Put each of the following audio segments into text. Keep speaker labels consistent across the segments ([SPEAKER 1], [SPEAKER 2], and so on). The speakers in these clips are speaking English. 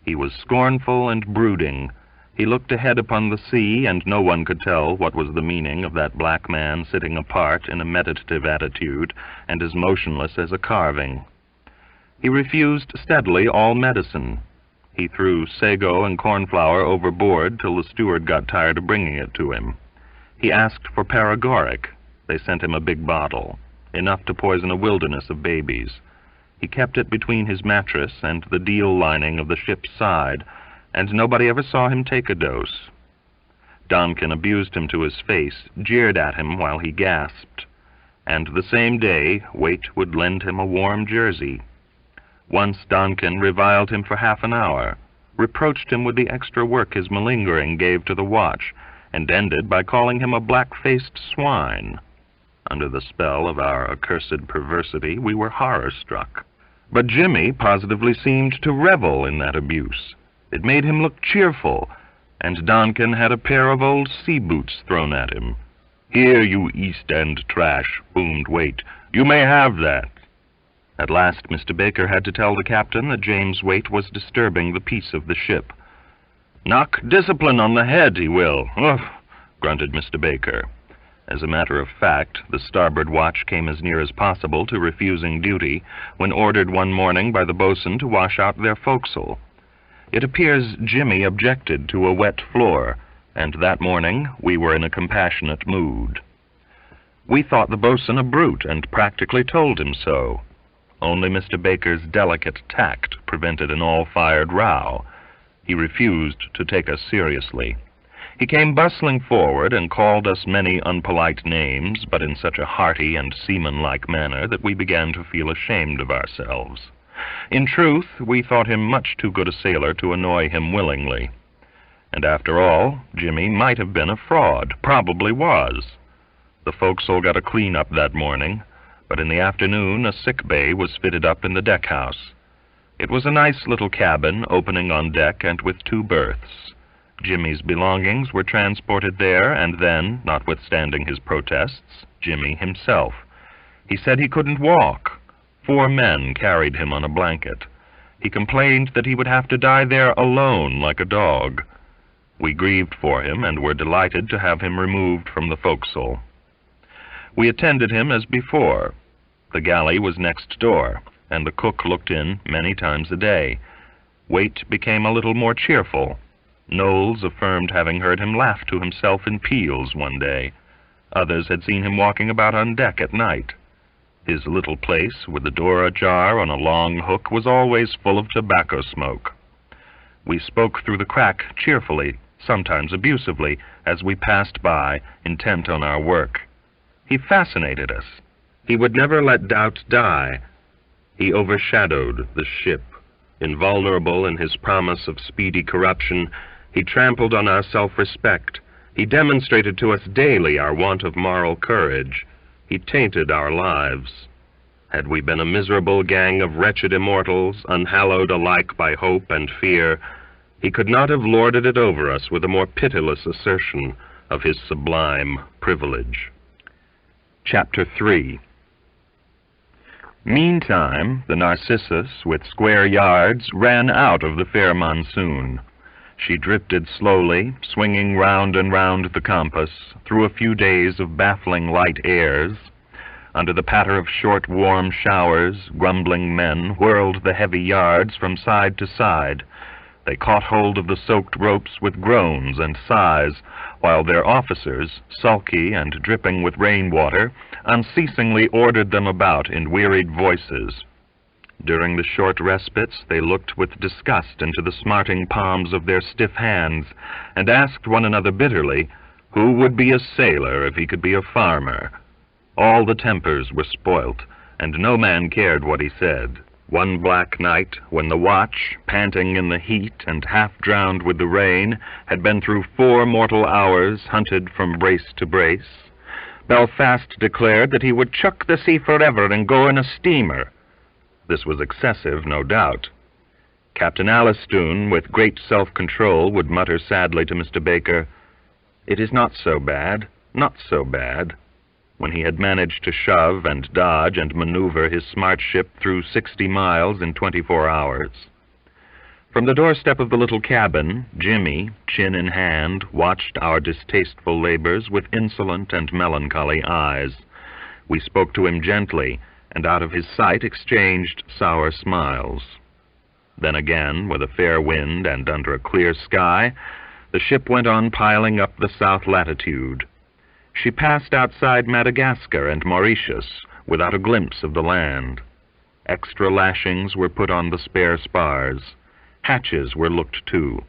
[SPEAKER 1] He was scornful and brooding. He looked ahead upon the sea, and no one could tell what was the meaning of that black man sitting apart in a meditative attitude and as motionless as a carving. He refused steadily all medicine. He threw sago and cornflour overboard till the steward got tired of bringing it to him. He asked for paregoric. They sent him a big bottle, enough to poison a wilderness of babies. He kept it between his mattress and the deal lining of the ship's side, and nobody ever saw him take a dose. Donkin abused him to his face, jeered at him while he gasped, and the same day Waite would lend him a warm jersey. Once Donkin reviled him for half an hour, reproached him with the extra work his malingering gave to the watch, and ended by calling him a black-faced swine. Under the spell of our accursed perversity, we were horror-struck. But Jimmy positively seemed to revel in that abuse. It made him look cheerful, and Donkin had a pair of old sea boots thrown at him. "Here, you East End trash," boomed Waite. "You may have that." At last Mr. Baker had to tell the captain that James Waite was disturbing the peace of the ship. "Knock discipline on the head, he will." "Ugh," grunted Mr. Baker. As a matter of fact, the starboard watch came as near as possible to refusing duty when ordered one morning by the boatswain to wash out their forecastle. It appears Jimmy objected to a wet floor, and that morning we were in a compassionate mood. We thought the boatswain a brute, and practically told him so. Only Mr. Baker's delicate tact prevented an all-fired row. He refused to take us seriously. He came bustling forward and called us many unpolite names, but in such a hearty and seaman-like manner that we began to feel ashamed of ourselves. In truth, we thought him much too good a sailor to annoy him willingly. And after all, Jimmy might have been a fraud, probably was. The forecastle got a clean-up that morning, but in the afternoon a sick bay was fitted up in the deck-house. It was a nice little cabin opening on deck and with 2 berths. Jimmy's belongings were transported there, and then, notwithstanding his protests, Jimmy himself. He said he couldn't walk. 4 men carried him on a blanket. He complained that he would have to die there alone like a dog. We grieved for him and were delighted to have him removed from the forecastle. We attended him as before. The galley was next door, and the cook looked in many times a day. Waite became a little more cheerful. Knowles affirmed having heard him laugh to himself in peals one day. Others had seen him walking about on deck at night. His little place, with the door ajar on a long hook, was always full of tobacco smoke. We spoke through the crack cheerfully, sometimes abusively, as we passed by, intent on our work. He fascinated us. He would never let doubt die. He overshadowed the ship. Invulnerable in his promise of speedy corruption, he trampled on our self-respect. He demonstrated to us daily our want of moral courage. He tainted our lives. Had we been a miserable gang of wretched immortals, unhallowed alike by hope and fear, he could not have lorded it over us with a more pitiless assertion of his sublime privilege. Chapter 3. Meantime, the Narcissus, with square yards, ran out of the fair monsoon. She drifted slowly, swinging round and round the compass, through a few days of baffling light airs. Under the patter of short, warm showers, grumbling men whirled the heavy yards from side to side. They caught hold of the soaked ropes with groans and sighs, while their officers, sulky and dripping with rainwater, unceasingly ordered them about in wearied voices. During the short respites, they looked with disgust into the smarting palms of their stiff hands, and asked one another bitterly, who would be a sailor if he could be a farmer? All the tempers were spoilt, and no man cared what he said. One black night, when the watch, panting in the heat and half-drowned with the rain, had been through 4 mortal hours hunted from brace to brace, Belfast declared that he would chuck the sea forever and go in a steamer. This was excessive, no doubt. Captain Alistoun, with great self-control, would mutter sadly to Mr. Baker, "It is not so bad, not so bad," when he had managed to shove and dodge and maneuver his smart ship through 60 miles in 24 hours. From the doorstep of the little cabin, Jimmy, chin in hand, watched our distasteful labors with insolent and melancholy eyes. We spoke to him gently, and out of his sight exchanged sour smiles. Then again, with a fair wind and under a clear sky, the ship went on piling up the south latitude. She passed outside Madagascar and Mauritius without a glimpse of the land. Extra lashings were put on the spare spars. Hatches were looked to.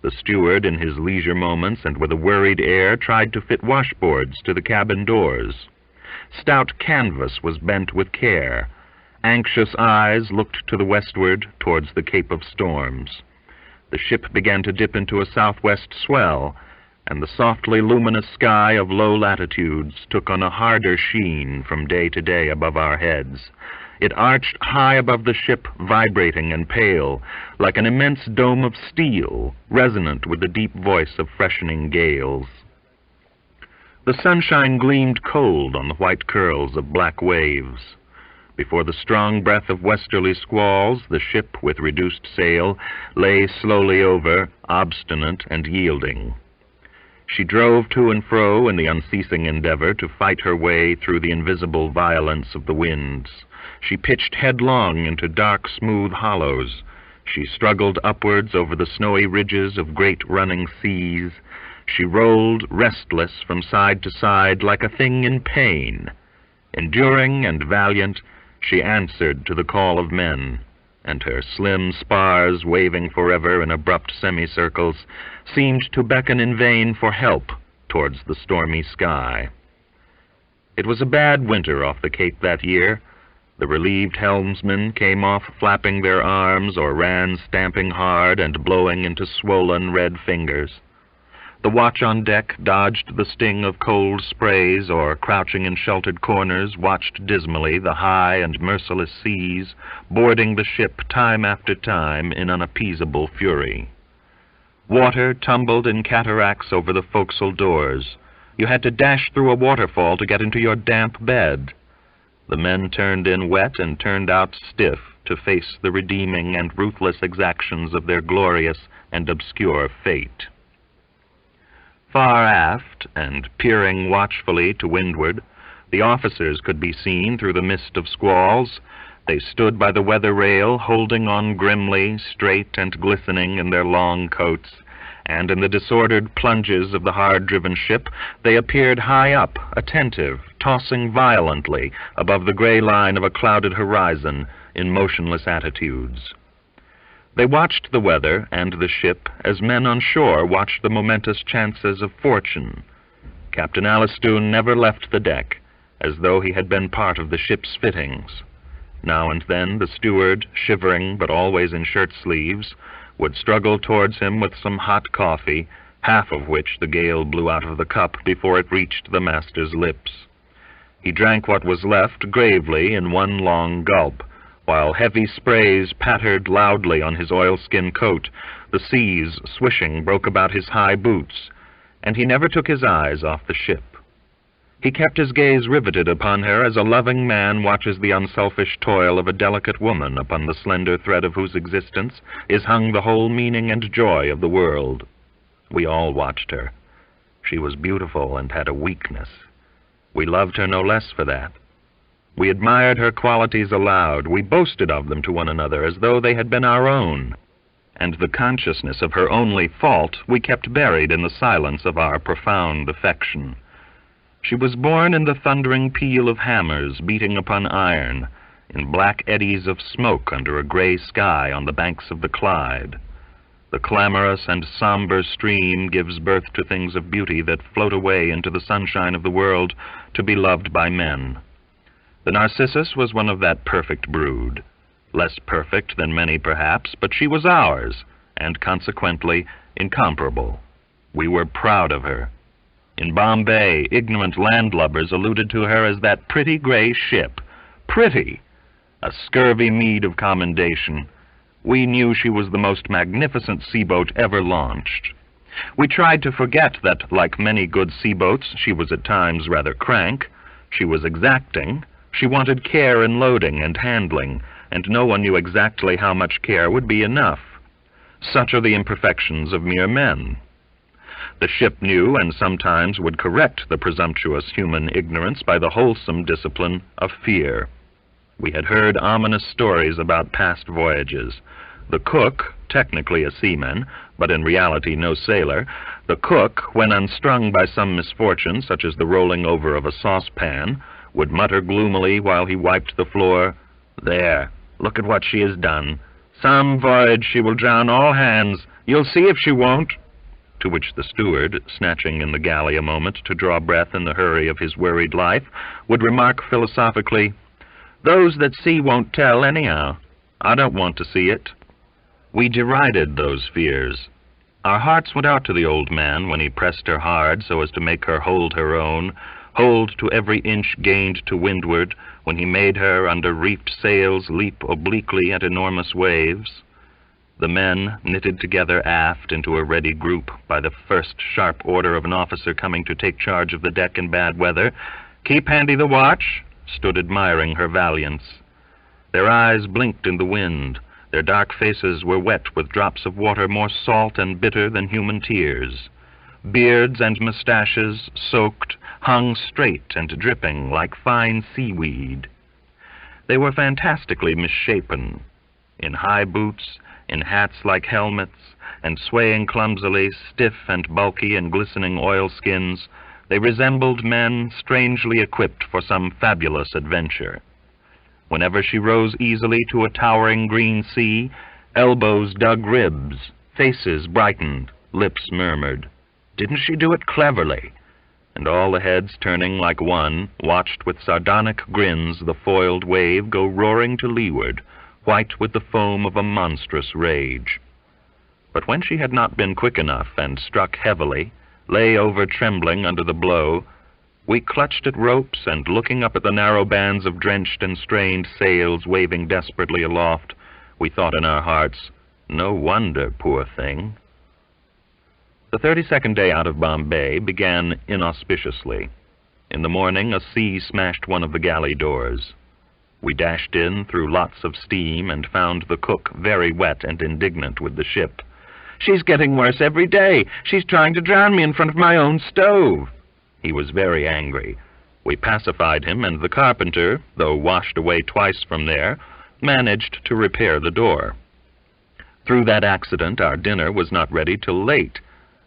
[SPEAKER 1] The steward, in his leisure moments and with a worried air, tried to fit washboards to the cabin doors. Stout canvas was bent with care. Anxious eyes looked to the westward towards the Cape of Storms. The ship began to dip into a southwest swell, and the softly luminous sky of low latitudes took on a harder sheen from day to day above our heads. It arched high above the ship, vibrating and pale, like an immense dome of steel, resonant with the deep voice of freshening gales. The sunshine gleamed cold on the white curls of black waves. Before the strong breath of westerly squalls, the ship, with reduced sail, lay slowly over, obstinate and yielding. She drove to and fro in the unceasing endeavor to fight her way through the invisible violence of the winds. She pitched headlong into dark, smooth hollows. She struggled upwards over the snowy ridges of great running seas. She rolled, restless, from side to side like a thing in pain. Enduring and valiant, she answered to the call of men, and her slim spars, waving forever in abrupt semicircles, seemed to beckon in vain for help towards the stormy sky. It was a bad winter off the Cape that year. The relieved helmsmen came off flapping their arms or ran stamping hard and blowing into swollen red fingers. The watch on deck dodged the sting of cold sprays or, crouching in sheltered corners, watched dismally the high and merciless seas boarding the ship time after time in unappeasable fury. Water tumbled in cataracts over the forecastle doors. You had to dash through a waterfall to get into your damp bed. The men turned in wet and turned out stiff to face the redeeming and ruthless exactions of their glorious and obscure fate. Far aft, and peering watchfully to windward, the officers could be seen through the mist of squalls. They stood by the weather rail, holding on grimly, straight and glistening in their long coats, and in the disordered plunges of the hard-driven ship they appeared high up, attentive, tossing violently above the gray line of a clouded horizon in motionless attitudes. They watched the weather and the ship as men on shore watched the momentous chances of fortune. Captain Alistoun never left the deck, as though he had been part of the ship's fittings. Now and then the steward, shivering but always in shirt-sleeves, would struggle towards him with some hot coffee, half of which the gale blew out of the cup before it reached the master's lips. He drank what was left gravely in one long gulp, while heavy sprays pattered loudly on his oilskin coat. The seas, swishing, broke about his high boots, and he never took his eyes off the ship. He kept his gaze riveted upon her as a loving man watches the unselfish toil of a delicate woman upon the slender thread of whose existence is hung the whole meaning and joy of the world. We all watched her. She was beautiful and had a weakness. We loved her no less for that. We admired her qualities aloud. We boasted of them to one another as though they had been our own. And the consciousness of her only fault we kept buried in the silence of our profound affection. She was born in the thundering peal of hammers beating upon iron, in black eddies of smoke under a gray sky on the banks of the Clyde. The clamorous and somber stream gives birth to things of beauty that float away into the sunshine of the world to be loved by men. The Narcissus was one of that perfect brood, less perfect than many perhaps, but she was ours, and consequently incomparable. We were proud of her. In Bombay, ignorant landlubbers alluded to her as that pretty gray ship. Pretty! A scurvy meed of commendation. We knew she was the most magnificent seaboat ever launched. We tried to forget that, like many good seaboats, she was at times rather crank. She was exacting. She wanted care in loading and handling, and no one knew exactly how much care would be enough. Such are the imperfections of mere men. The ship knew and sometimes would correct the presumptuous human ignorance by the wholesome discipline of fear. We had heard ominous stories about past voyages. The cook, technically a seaman, but in reality no sailor, the cook, when unstrung by some misfortune, such as the rolling over of a saucepan, would mutter gloomily while he wiped the floor, "There, look at what she has done. Some voyage she will drown all hands. You'll see if she won't." To which the steward, snatching in the galley a moment to draw breath in the hurry of his worried life, would remark philosophically, "Those that see won't tell anyhow. I don't want to see it." We derided those fears. Our hearts went out to the old man when he pressed her hard so as to make her hold her own, hold to every inch gained to windward, when he made her under reefed sails leap obliquely at enormous waves. The men, knitted together aft into a ready group by the first sharp order of an officer coming to take charge of the deck in bad weather, "Keep handy the watch," stood admiring her valiance. Their eyes blinked in the wind. Their dark faces were wet with drops of water more salt and bitter than human tears. Beards and mustaches, soaked, hung straight and dripping like fine seaweed. They were fantastically misshapen. In high boots, in hats like helmets, and swaying clumsily, stiff and bulky in glistening oilskins, they resembled men strangely equipped for some fabulous adventure. Whenever she rose easily to a towering green sea, elbows dug ribs, faces brightened, lips murmured, "Didn't she do it cleverly?" And all the heads turning like one, watched with sardonic grins the foiled wave go roaring to leeward, white with the foam of a monstrous rage. But when she had not been quick enough and struck heavily, lay over trembling under the blow, we clutched at ropes and, looking up at the narrow bands of drenched and strained sails waving desperately aloft, we thought in our hearts, "No wonder, poor thing." The 32nd day out of Bombay began inauspiciously. In the morning, a sea smashed one of the galley doors. We dashed in through lots of steam and found the cook very wet and indignant with the ship. "She's getting worse every day. She's trying to drown me in front of my own stove." He was very angry. We pacified him, and the carpenter, though washed away twice from there, managed to repair the door. Through that accident, our dinner was not ready till late,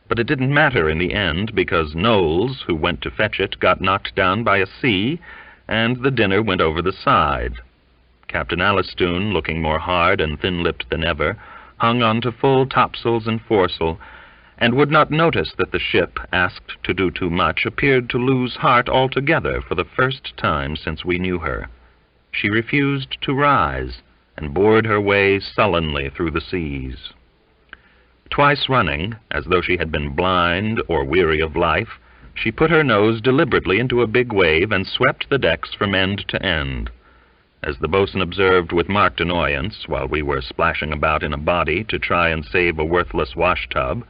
[SPEAKER 1] but it didn't matter in the end, because Knowles, who went to fetch it, got knocked down by a sea, and the dinner went over the side. Captain Alistoun, looking more hard and thin-lipped than ever, hung on to full topsails and foresail, and would not notice that the ship, asked to do too much, appeared to lose heart altogether for the first time since we knew her. She refused to rise, and bored her way sullenly through the seas. Twice running, as though she had been blind or weary of life, she put her nose deliberately into a big wave and swept the decks from end to end. As the boatswain observed with marked annoyance, while we were splashing about in a body to try and save a worthless wash-tub,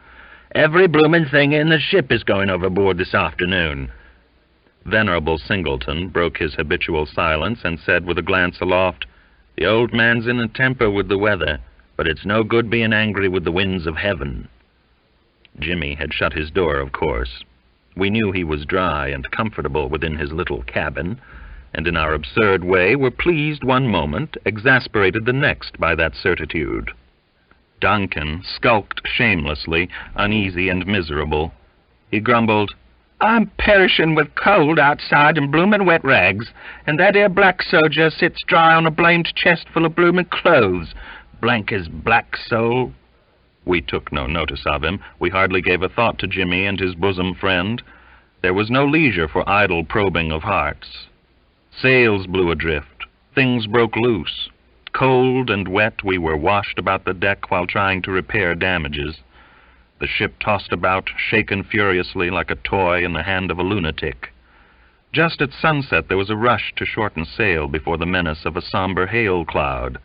[SPEAKER 1] "Every bloomin' thing in the ship is going overboard this afternoon." Venerable Singleton broke his habitual silence and said with a glance aloft, "The old man's in a temper with the weather, but it's no good being angry with the winds of heaven." Jimmy had shut his door, of course. We knew he was dry and comfortable within his little cabin, and in our absurd way were pleased one moment, exasperated the next by that certitude. Duncan skulked shamelessly, uneasy and miserable. He grumbled, "I'm perishing with cold outside in bloomin' wet rags, and that 'ere black sojer sits dry on a blamed chest full of bloomin' clothes. Blank his black soul." We took no notice of him. We hardly gave a thought to Jimmy and his bosom friend. There was no leisure for idle probing of hearts. Sails blew adrift. Things broke loose. Cold and wet, we were washed about the deck while trying to repair damages. The ship tossed about, shaken furiously like a toy in the hand of a lunatic. Just at sunset there was a rush to shorten sail before the menace of a somber hail cloud.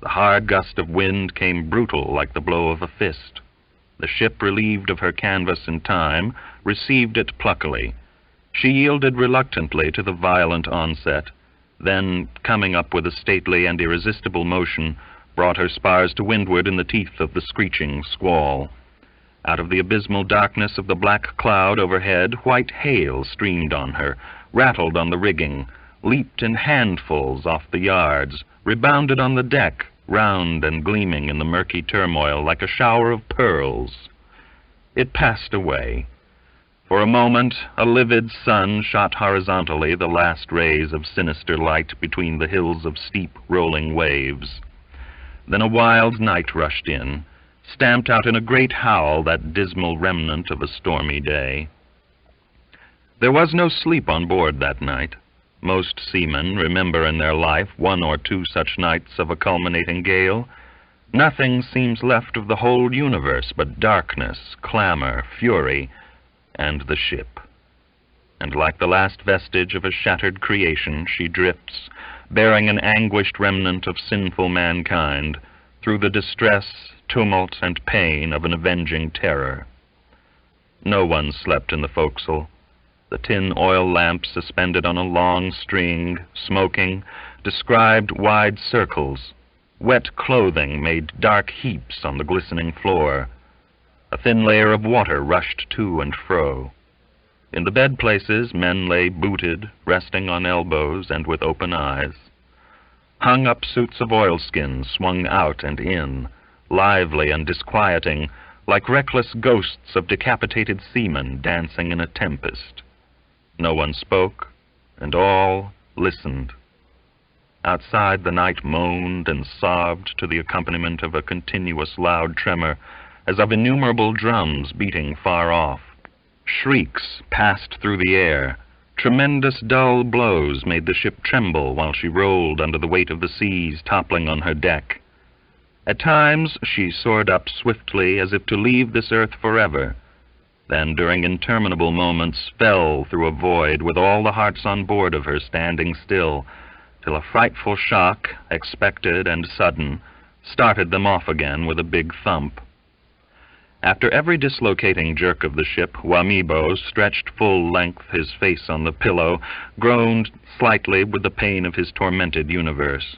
[SPEAKER 1] The hard gust of wind came brutal like the blow of a fist. The ship, relieved of her canvas in time, received it pluckily. She yielded reluctantly to the violent onset, then, coming up with a stately and irresistible motion, brought her spars to windward in the teeth of the screeching squall. Out of the abysmal darkness of the black cloud overhead, white hail streamed on her, rattled on the rigging, leaped in handfuls off the yards, rebounded on the deck, round and gleaming in the murky turmoil like a shower of pearls. It passed away. For a moment, a livid sun shot horizontally the last rays of sinister light between the hills of steep, rolling waves. Then a wild night rushed in, stamped out in a great howl that dismal remnant of a stormy day. There was no sleep on board that night. Most seamen remember in their life one or two such nights of a culminating gale. Nothing seems left of the whole universe but darkness, clamor, fury, and the ship. And like the last vestige of a shattered creation, she drifts, bearing an anguished remnant of sinful mankind, through the distress, tumult, and pain of an avenging terror. No one slept in the forecastle. The tin oil lamp suspended on a long string, smoking, described wide circles. Wet clothing made dark heaps on the glistening floor. A thin layer of water rushed to and fro. In the bed places, men lay booted, resting on elbows and with open eyes. Hung-up suits of oilskins swung out and in, lively and disquieting, like reckless ghosts of decapitated seamen dancing in a tempest. No one spoke, and all listened. Outside, the night moaned and sobbed to the accompaniment of a continuous loud tremor, as of innumerable drums beating far off. Shrieks passed through the air. Tremendous dull blows made the ship tremble while she rolled under the weight of the seas toppling on her deck. At times she soared up swiftly as if to leave this earth forever, then during interminable moments fell through a void with all the hearts on board of her standing still, till a frightful shock, expected and sudden, started them off again with a big thump. After every dislocating jerk of the ship, Wamibo, stretched full length, his face on the pillow, groaned slightly with the pain of his tormented universe.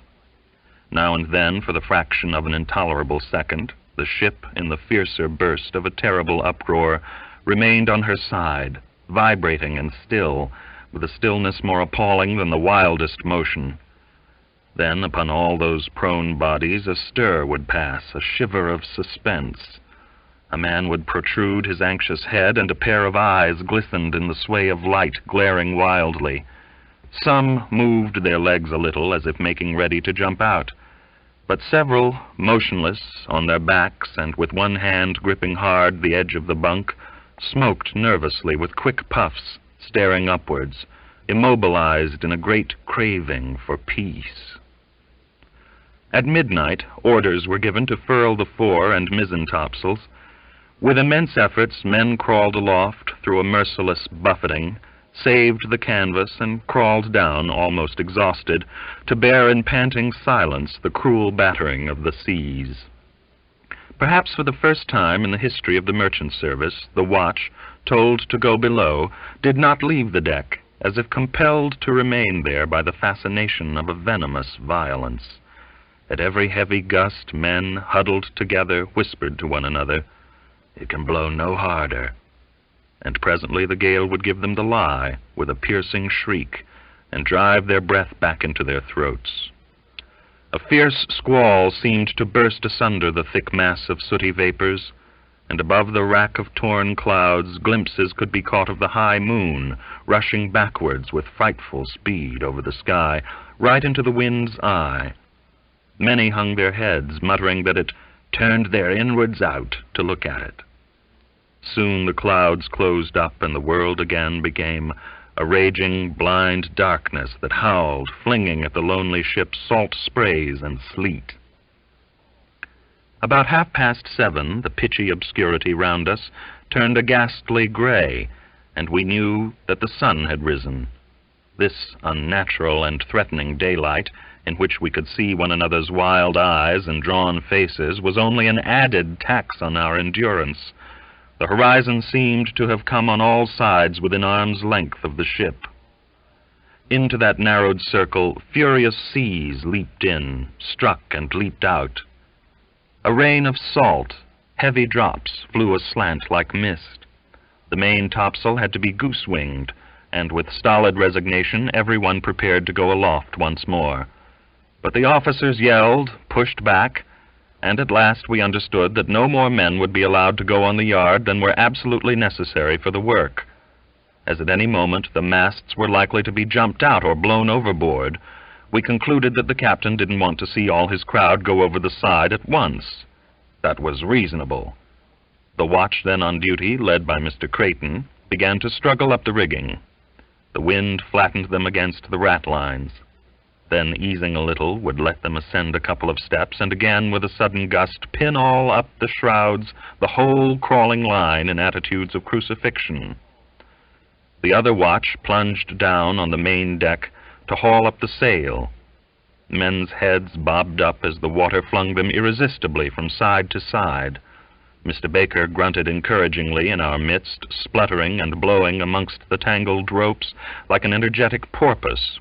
[SPEAKER 1] Now and then, for the fraction of an intolerable second, the ship, in the fiercer burst of a terrible uproar, remained on her side, vibrating and still, with a stillness more appalling than the wildest motion. Then, upon all those prone bodies, a stir would pass, a shiver of suspense. A man would protrude his anxious head, and a pair of eyes glistened in the sway of light, glaring wildly. Some moved their legs a little, as if making ready to jump out, but several, motionless, on their backs, and with one hand gripping hard the edge of the bunk, smoked nervously with quick puffs, staring upwards, immobilized in a great craving for peace. At midnight, orders were given to furl the fore and mizzen topsails. With immense efforts, men crawled aloft through a merciless buffeting, saved the canvas, and crawled down, almost exhausted, to bear in panting silence the cruel battering of the seas. Perhaps for the first time in the history of the merchant service, the watch, told to go below, did not leave the deck, as if compelled to remain there by the fascination of a venomous violence. At every heavy gust, men, huddled together, whispered to one another, "It can blow no harder." And presently the gale would give them the lie, with a piercing shriek, and drive their breath back into their throats. A fierce squall seemed to burst asunder the thick mass of sooty vapors, and above the rack of torn clouds glimpses could be caught of the high moon, rushing backwards with frightful speed over the sky, right into the wind's eye. Many hung their heads, muttering that it turned their inwards out to look at it. Soon the clouds closed up, and the world again became a raging, blind darkness that howled, flinging at the lonely ship salt sprays and sleet. About 7:30, the pitchy obscurity round us turned a ghastly gray, and we knew that the sun had risen. This unnatural and threatening daylight, in which we could see one another's wild eyes and drawn faces, was only an added tax on our endurance. The horizon seemed to have come on all sides within arm's length of the ship. Into that narrowed circle, furious seas leaped in, struck and leaped out, A rain of salt, heavy drops, flew aslant like mist. The main topsail had to be goose-winged, and with stolid resignation everyone prepared to go aloft once more. But the officers yelled, pushed back, and at last we understood that no more men would be allowed to go on the yard than were absolutely necessary for the work, as at any moment the masts were likely to be jumped out or blown overboard. We concluded that the captain didn't want to see all his crowd go over the side at once. That was reasonable. The watch then on duty, led by Mr. Creighton, began to struggle up the rigging. The wind flattened them against the ratlines. Then, easing a little, would let them ascend a couple of steps, and again, with a sudden gust, pin all up the shrouds, the whole crawling line in attitudes of crucifixion. The other watch plunged down on the main deck to haul up the sail. Men's heads bobbed up as the water flung them irresistibly from side to side. Mr. Baker grunted encouragingly in our midst, spluttering and blowing amongst the tangled ropes like an energetic porpoise.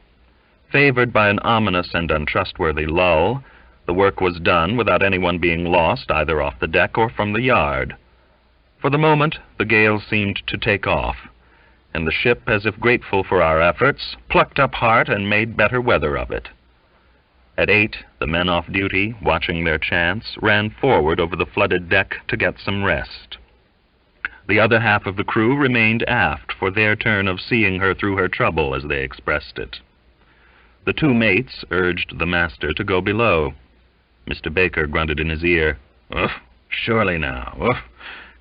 [SPEAKER 1] Favored by an ominous and untrustworthy lull, the work was done without anyone being lost either off the deck or from the yard. For the moment, the gale seemed to take off, and the ship, as if grateful for our efforts, plucked up heart and made better weather of it. At 8, the men off duty, watching their chance, ran forward over the flooded deck to get some rest. The other half of the crew remained aft for their turn of seeing her through her trouble, as they expressed it. The 2 mates urged the master to go below. Mr. Baker grunted in his ear, "Ugh, surely now, ugh,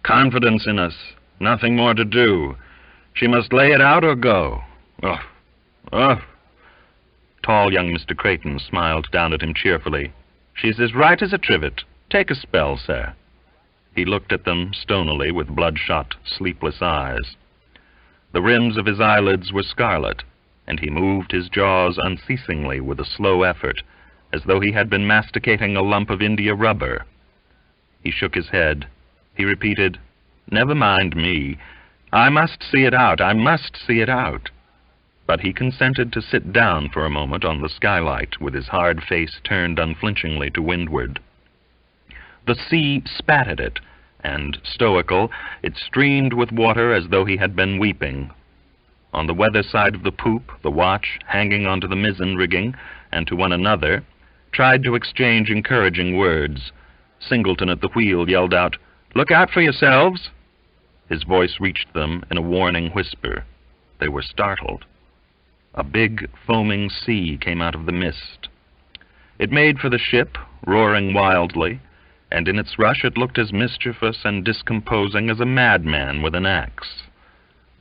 [SPEAKER 1] confidence in us, nothing more to do. She must lay it out or go. Ugh, ugh." Tall young Mr. Creighton smiled down at him cheerfully. "She's as right as a trivet. Take a spell, sir." He looked at them stonily with bloodshot, sleepless eyes. The rims of his eyelids were scarlet, and he moved his jaws unceasingly with a slow effort, as though he had been masticating a lump of India rubber. He shook his head. He repeated, "Never mind me. I must see it out. I must see it out." But he consented to sit down for a moment on the skylight, with his hard face turned unflinchingly to windward. The sea spat at it, and, stoical, it streamed with water as though he had been weeping. On the weather side of the poop, the watch, hanging onto the mizzen rigging, and to one another, tried to exchange encouraging words. Singleton at the wheel yelled out, "Look out for yourselves!" His voice reached them in a warning whisper. They were startled. A big, foaming sea came out of the mist. It made for the ship, roaring wildly, and in its rush it looked as mischievous and discomposing as a madman with an axe.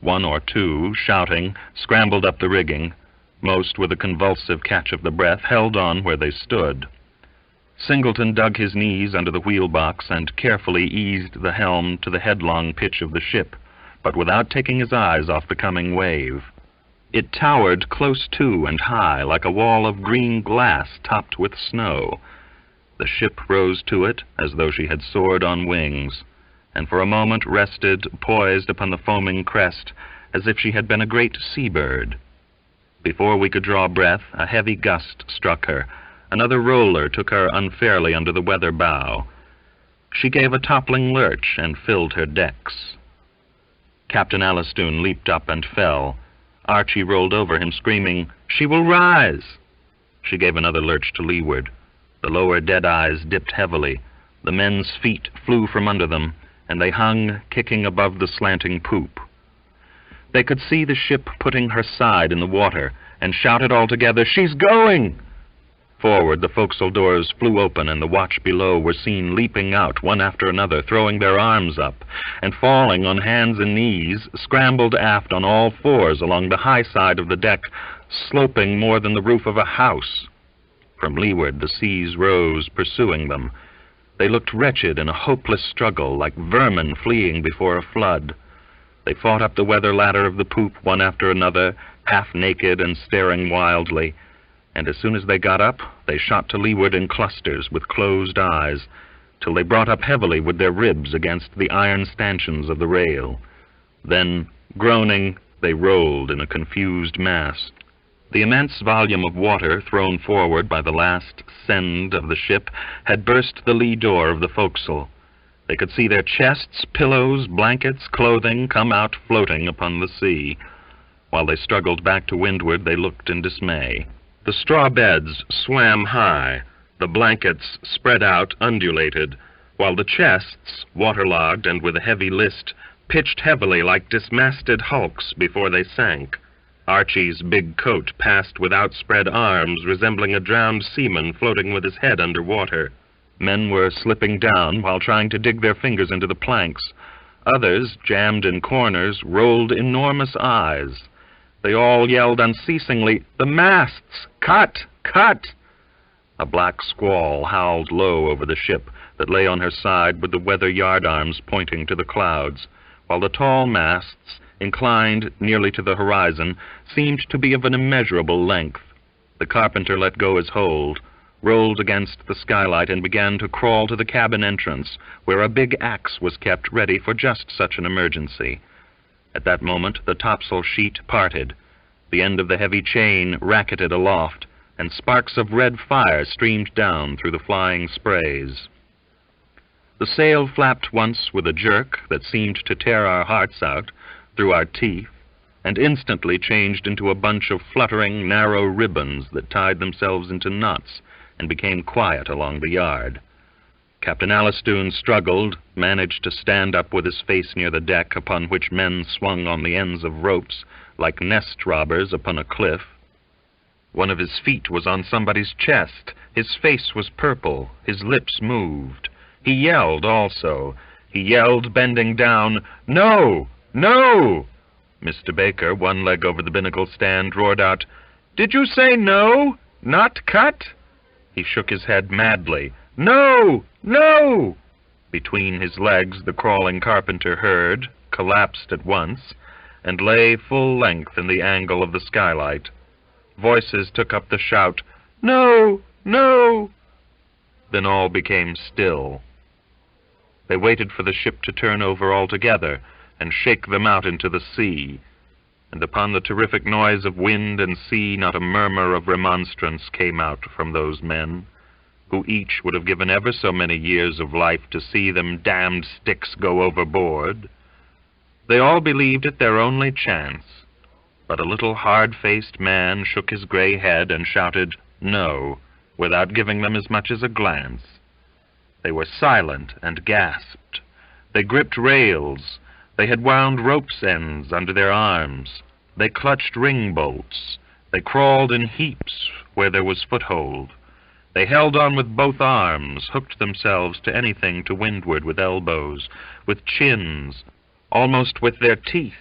[SPEAKER 1] 1 or 2, shouting, scrambled up the rigging. Most, with a convulsive catch of the breath, held on where they stood. Singleton dug his knees under the wheelbox and carefully eased the helm to the headlong pitch of the ship, but without taking his eyes off the coming wave. It towered close to and high, like a wall of green glass topped with snow. The ship rose to it as though she had soared on wings, and for a moment rested, poised upon the foaming crest, as if she had been a great sea-bird. Before we could draw breath, a heavy gust struck her. Another roller took her unfairly under the weather bow. She gave a toppling lurch and filled her decks. Captain Alastoun leaped up and fell. Archie rolled over him, screaming, "She will rise!" She gave another lurch to leeward. The lower dead-eyes dipped heavily. The men's feet flew from under them, and they hung, kicking above the slanting poop. They could see the ship putting her side in the water, and shouted all together, "She's going!" Forward, the forecastle doors flew open, and the watch below were seen leaping out, one after another, throwing their arms up, and falling on hands and knees, scrambled aft on all fours along the high side of the deck, sloping more than the roof of a house. From leeward, the seas rose, pursuing them. They looked wretched in a hopeless struggle, like vermin fleeing before a flood. They fought up the weather ladder of the poop, one after another, half naked and staring wildly, and as soon as they got up, they shot to leeward in clusters with closed eyes, till they brought up heavily with their ribs against the iron stanchions of the rail. Then, groaning, they rolled in a confused mass. The immense volume of water thrown forward by the last send of the ship had burst the lee door of the forecastle. They could see their chests, pillows, blankets, clothing come out floating upon the sea. While they struggled back to windward, they looked in dismay. The straw beds swam high, the blankets spread out undulated, while the chests, waterlogged and with a heavy list, pitched heavily like dismasted hulks before they sank. Archie's big coat passed with outspread arms, resembling a drowned seaman floating with his head under water. Men were slipping down while trying to dig their fingers into the planks. Others, jammed in corners, rolled enormous eyes. They all yelled unceasingly, "The masts! Cut! Cut!" A black squall howled low over the ship that lay on her side with the weather yardarms pointing to the clouds, while the tall masts, inclined nearly to the horizon, seemed to be of an immeasurable length. The carpenter let go his hold, rolled against the skylight, and began to crawl to the cabin entrance, where a big axe was kept ready for just such an emergency. At that moment the topsail sheet parted. The end of the heavy chain racketed aloft, and sparks of red fire streamed down through the flying sprays. The sail flapped once with a jerk that seemed to tear our hearts out through our teeth, and instantly changed into a bunch of fluttering, narrow ribbons that tied themselves into knots and became quiet along the yard. Captain Alistoun struggled, managed to stand up with his face near the deck, upon which men swung on the ends of ropes like nest robbers upon a cliff. One of his feet was on somebody's chest. His face was purple. His lips moved. He yelled also. He yelled, bending down, "No! No!" Mr. Baker, one leg over the binnacle stand, roared out, "Did you say no? Not cut?" He shook his head madly. "No! No!" Between his legs the crawling carpenter heard, collapsed at once, and lay full length in the angle of the skylight. Voices took up the shout, "No! No!" Then all became still. They waited for the ship to turn over altogether and shake them out into the sea, and upon the terrific noise of wind and sea not a murmur of remonstrance came out from those men, who each would have given ever so many years of life to see them damned sticks go overboard. They all believed it their only chance, but a little hard-faced man shook his gray head and shouted, "No," without giving them as much as a glance. They were silent and gasped. They gripped rails. They had wound rope's ends under their arms. They clutched ring bolts. They crawled in heaps where there was foothold. They held on with both arms, hooked themselves to anything to windward with elbows, with chins, almost with their teeth.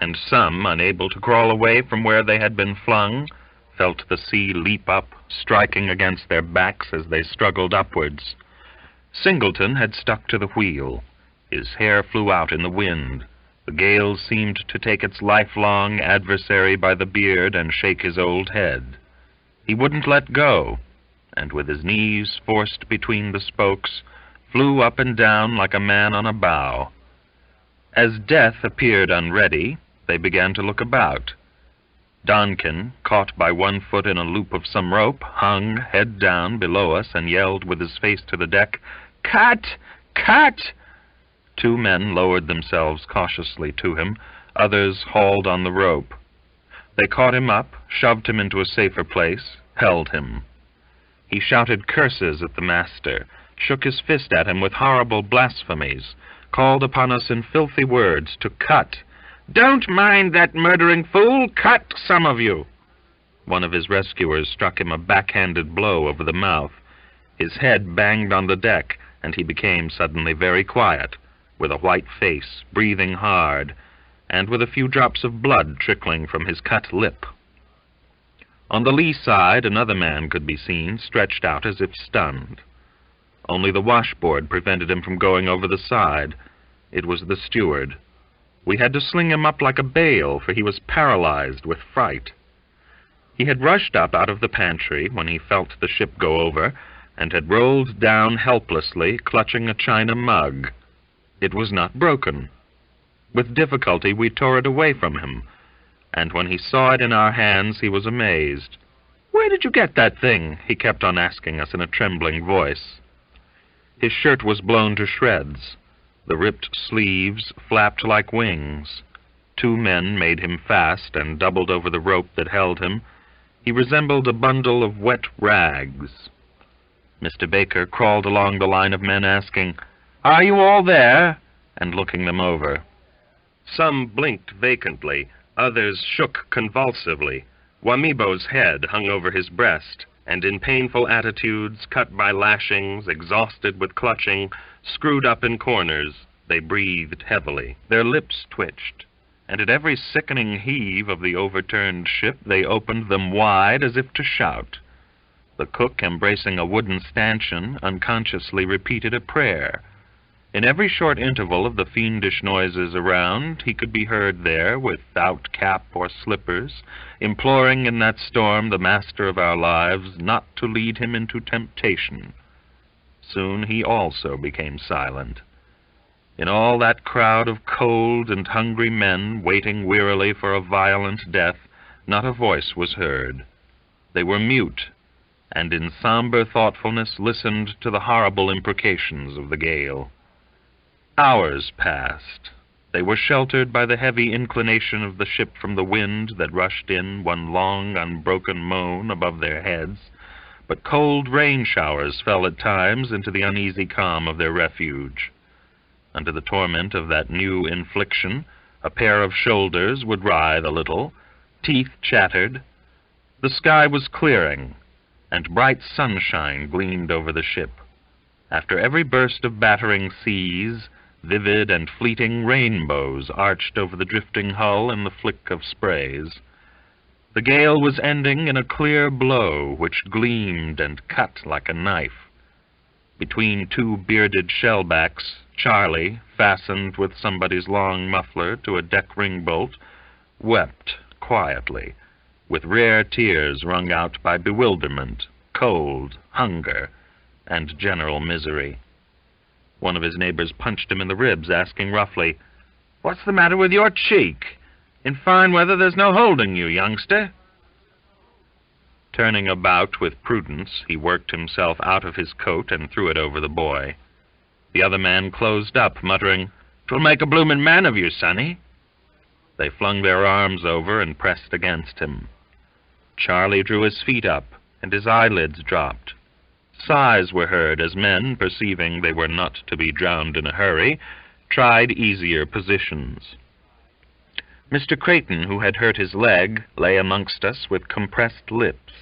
[SPEAKER 1] And some, unable to crawl away from where they had been flung, felt the sea leap up, striking against their backs as they struggled upwards. Singleton had stuck to the wheel. His hair flew out in the wind. The gale seemed to take its lifelong adversary by the beard and shake his old head. He wouldn't let go, and with his knees forced between the spokes, flew up and down like a man on a bough. As death appeared unready, they began to look about. Donkin, caught by one foot in a loop of some rope, hung, head down, below us and yelled with his face to the deck, "Cut! Cut!" Two men lowered themselves cautiously to him. Others hauled on the rope. They caught him up, shoved him into a safer place, held him. He shouted curses at the master, shook his fist at him with horrible blasphemies, called upon us in filthy words to cut. "Don't mind that murdering fool! Cut, some of you!" One of his rescuers struck him a backhanded blow over the mouth. His head banged on the deck, and he became suddenly very quiet, with a white face, breathing hard, and with a few drops of blood trickling from his cut lip. On the lee side, another man could be seen, stretched out as if stunned. Only the washboard prevented him from going over the side. It was the steward. We had to sling him up like a bale, for he was paralyzed with fright. He had rushed up out of the pantry when he felt the ship go over, and had rolled down helplessly, clutching a china mug. It was not broken. With difficulty we tore it away from him. and when he saw it in our hands he was amazed. "Where did you get that thing?" he kept on asking us in a trembling voice. His shirt was blown to shreds. The ripped sleeves flapped like wings. 2 men made him fast and doubled over the rope that held him. He resembled a bundle of wet rags. Mr. Baker crawled along the line of men asking, "Are you all there?" and looking them over. Some blinked vacantly, others shook convulsively. Wamibo's head hung over his breast, and in painful attitudes, cut by lashings, exhausted with clutching, screwed up in corners, they breathed heavily. Their lips twitched, and at every sickening heave of the overturned ship they opened them wide as if to shout. The cook, embracing a wooden stanchion, unconsciously repeated a prayer. In every short interval of the fiendish noises around, he could be heard there, without cap or slippers, imploring in that storm the master of our lives not to lead him into temptation. Soon he also became silent. In all that crowd of cold and hungry men waiting wearily for a violent death, not a voice was heard. They were mute, and in somber thoughtfulness listened to the horrible imprecations of the gale. Hours passed. They were sheltered by the heavy inclination of the ship from the wind that rushed in, one long, unbroken moan above their heads, but cold rain showers fell at times into the uneasy calm of their refuge. Under the torment of that new infliction, a pair of shoulders would writhe a little, teeth chattered. The sky was clearing, and bright sunshine gleamed over the ship. After every burst of battering seas, vivid and fleeting rainbows arched over the drifting hull in the flick of sprays. The gale was ending in a clear blow which gleamed and cut like a knife. Between 2 bearded shellbacks, Charlie, fastened with somebody's long muffler to a deck ring bolt, wept quietly, with rare tears wrung out by bewilderment, cold, hunger, and general misery. One of his neighbors punched him in the ribs, asking roughly, "What's the matter with your cheek? In fine weather there's no holding you, youngster." Turning about with prudence, he worked himself out of his coat and threw it over the boy. The other man closed up, muttering, "'Twill make a bloomin' man of you, sonny." They flung their arms over and pressed against him. Charlie drew his feet up, and his eyelids dropped. Sighs were heard as men, perceiving they were not to be drowned in a hurry, tried easier positions. Mr. Creighton, who had hurt his leg, lay amongst us with compressed lips.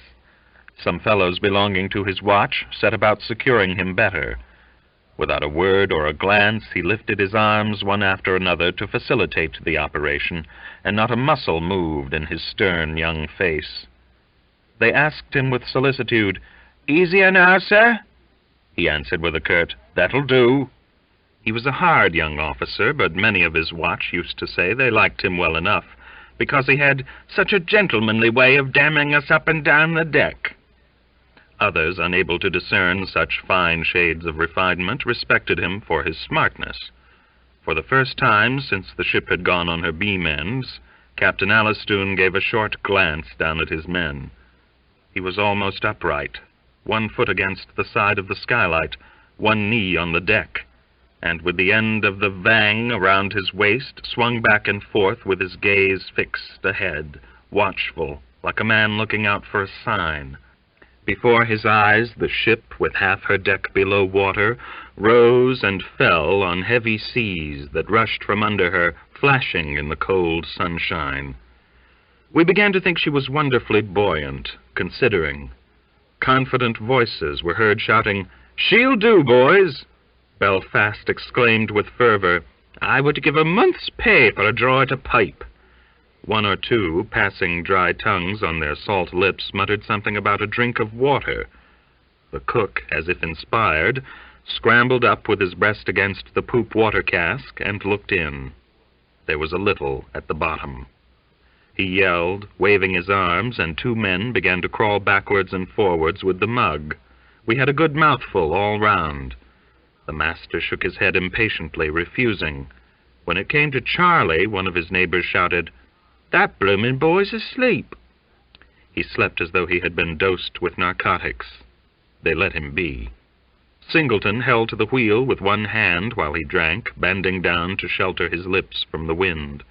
[SPEAKER 1] Some fellows belonging to his watch set about securing him better. Without a word or a glance, he lifted his arms one after another to facilitate the operation, and not a muscle moved in his stern young face. They asked him with solicitude, "Easier now, sir?" He answered with a curt, "That'll do." He was a hard young officer, but many of his watch used to say they liked him well enough, because he had such a gentlemanly way of damming us up and down the deck. Others, unable to discern such fine shades of refinement, respected him for his smartness. For the first time since the ship had gone on her beam ends, Captain Alistoun gave a short glance down at his men. He was almost upright, 1 foot against the side of the skylight, 1 knee on the deck, and with the end of the vang around his waist, swung back and forth with his gaze fixed ahead, watchful, like a man looking out for a sign. Before his eyes, the ship, with half her deck below water, rose and fell on heavy seas that rushed from under her, flashing in the cold sunshine. We began to think she was wonderfully buoyant, considering. Confident voices were heard shouting, "She'll do, boys!" Belfast exclaimed with fervor, "I would give a month's pay for a draw at a pipe." 1 or 2, passing dry tongues on their salt lips, muttered something about a drink of water. The cook, as if inspired, scrambled up with his breast against the poop water cask and looked in. There was a little at the bottom. He yelled, waving his arms, and 2 men began to crawl backwards and forwards with the mug. We had a good mouthful all round. The master shook his head impatiently, refusing. When it came to Charlie, one of his neighbors shouted, That bloomin' boy's asleep." He slept as though he had been dosed with narcotics. They let him be. Singleton held to the wheel with one hand while he drank, bending down to shelter his lips from the wind.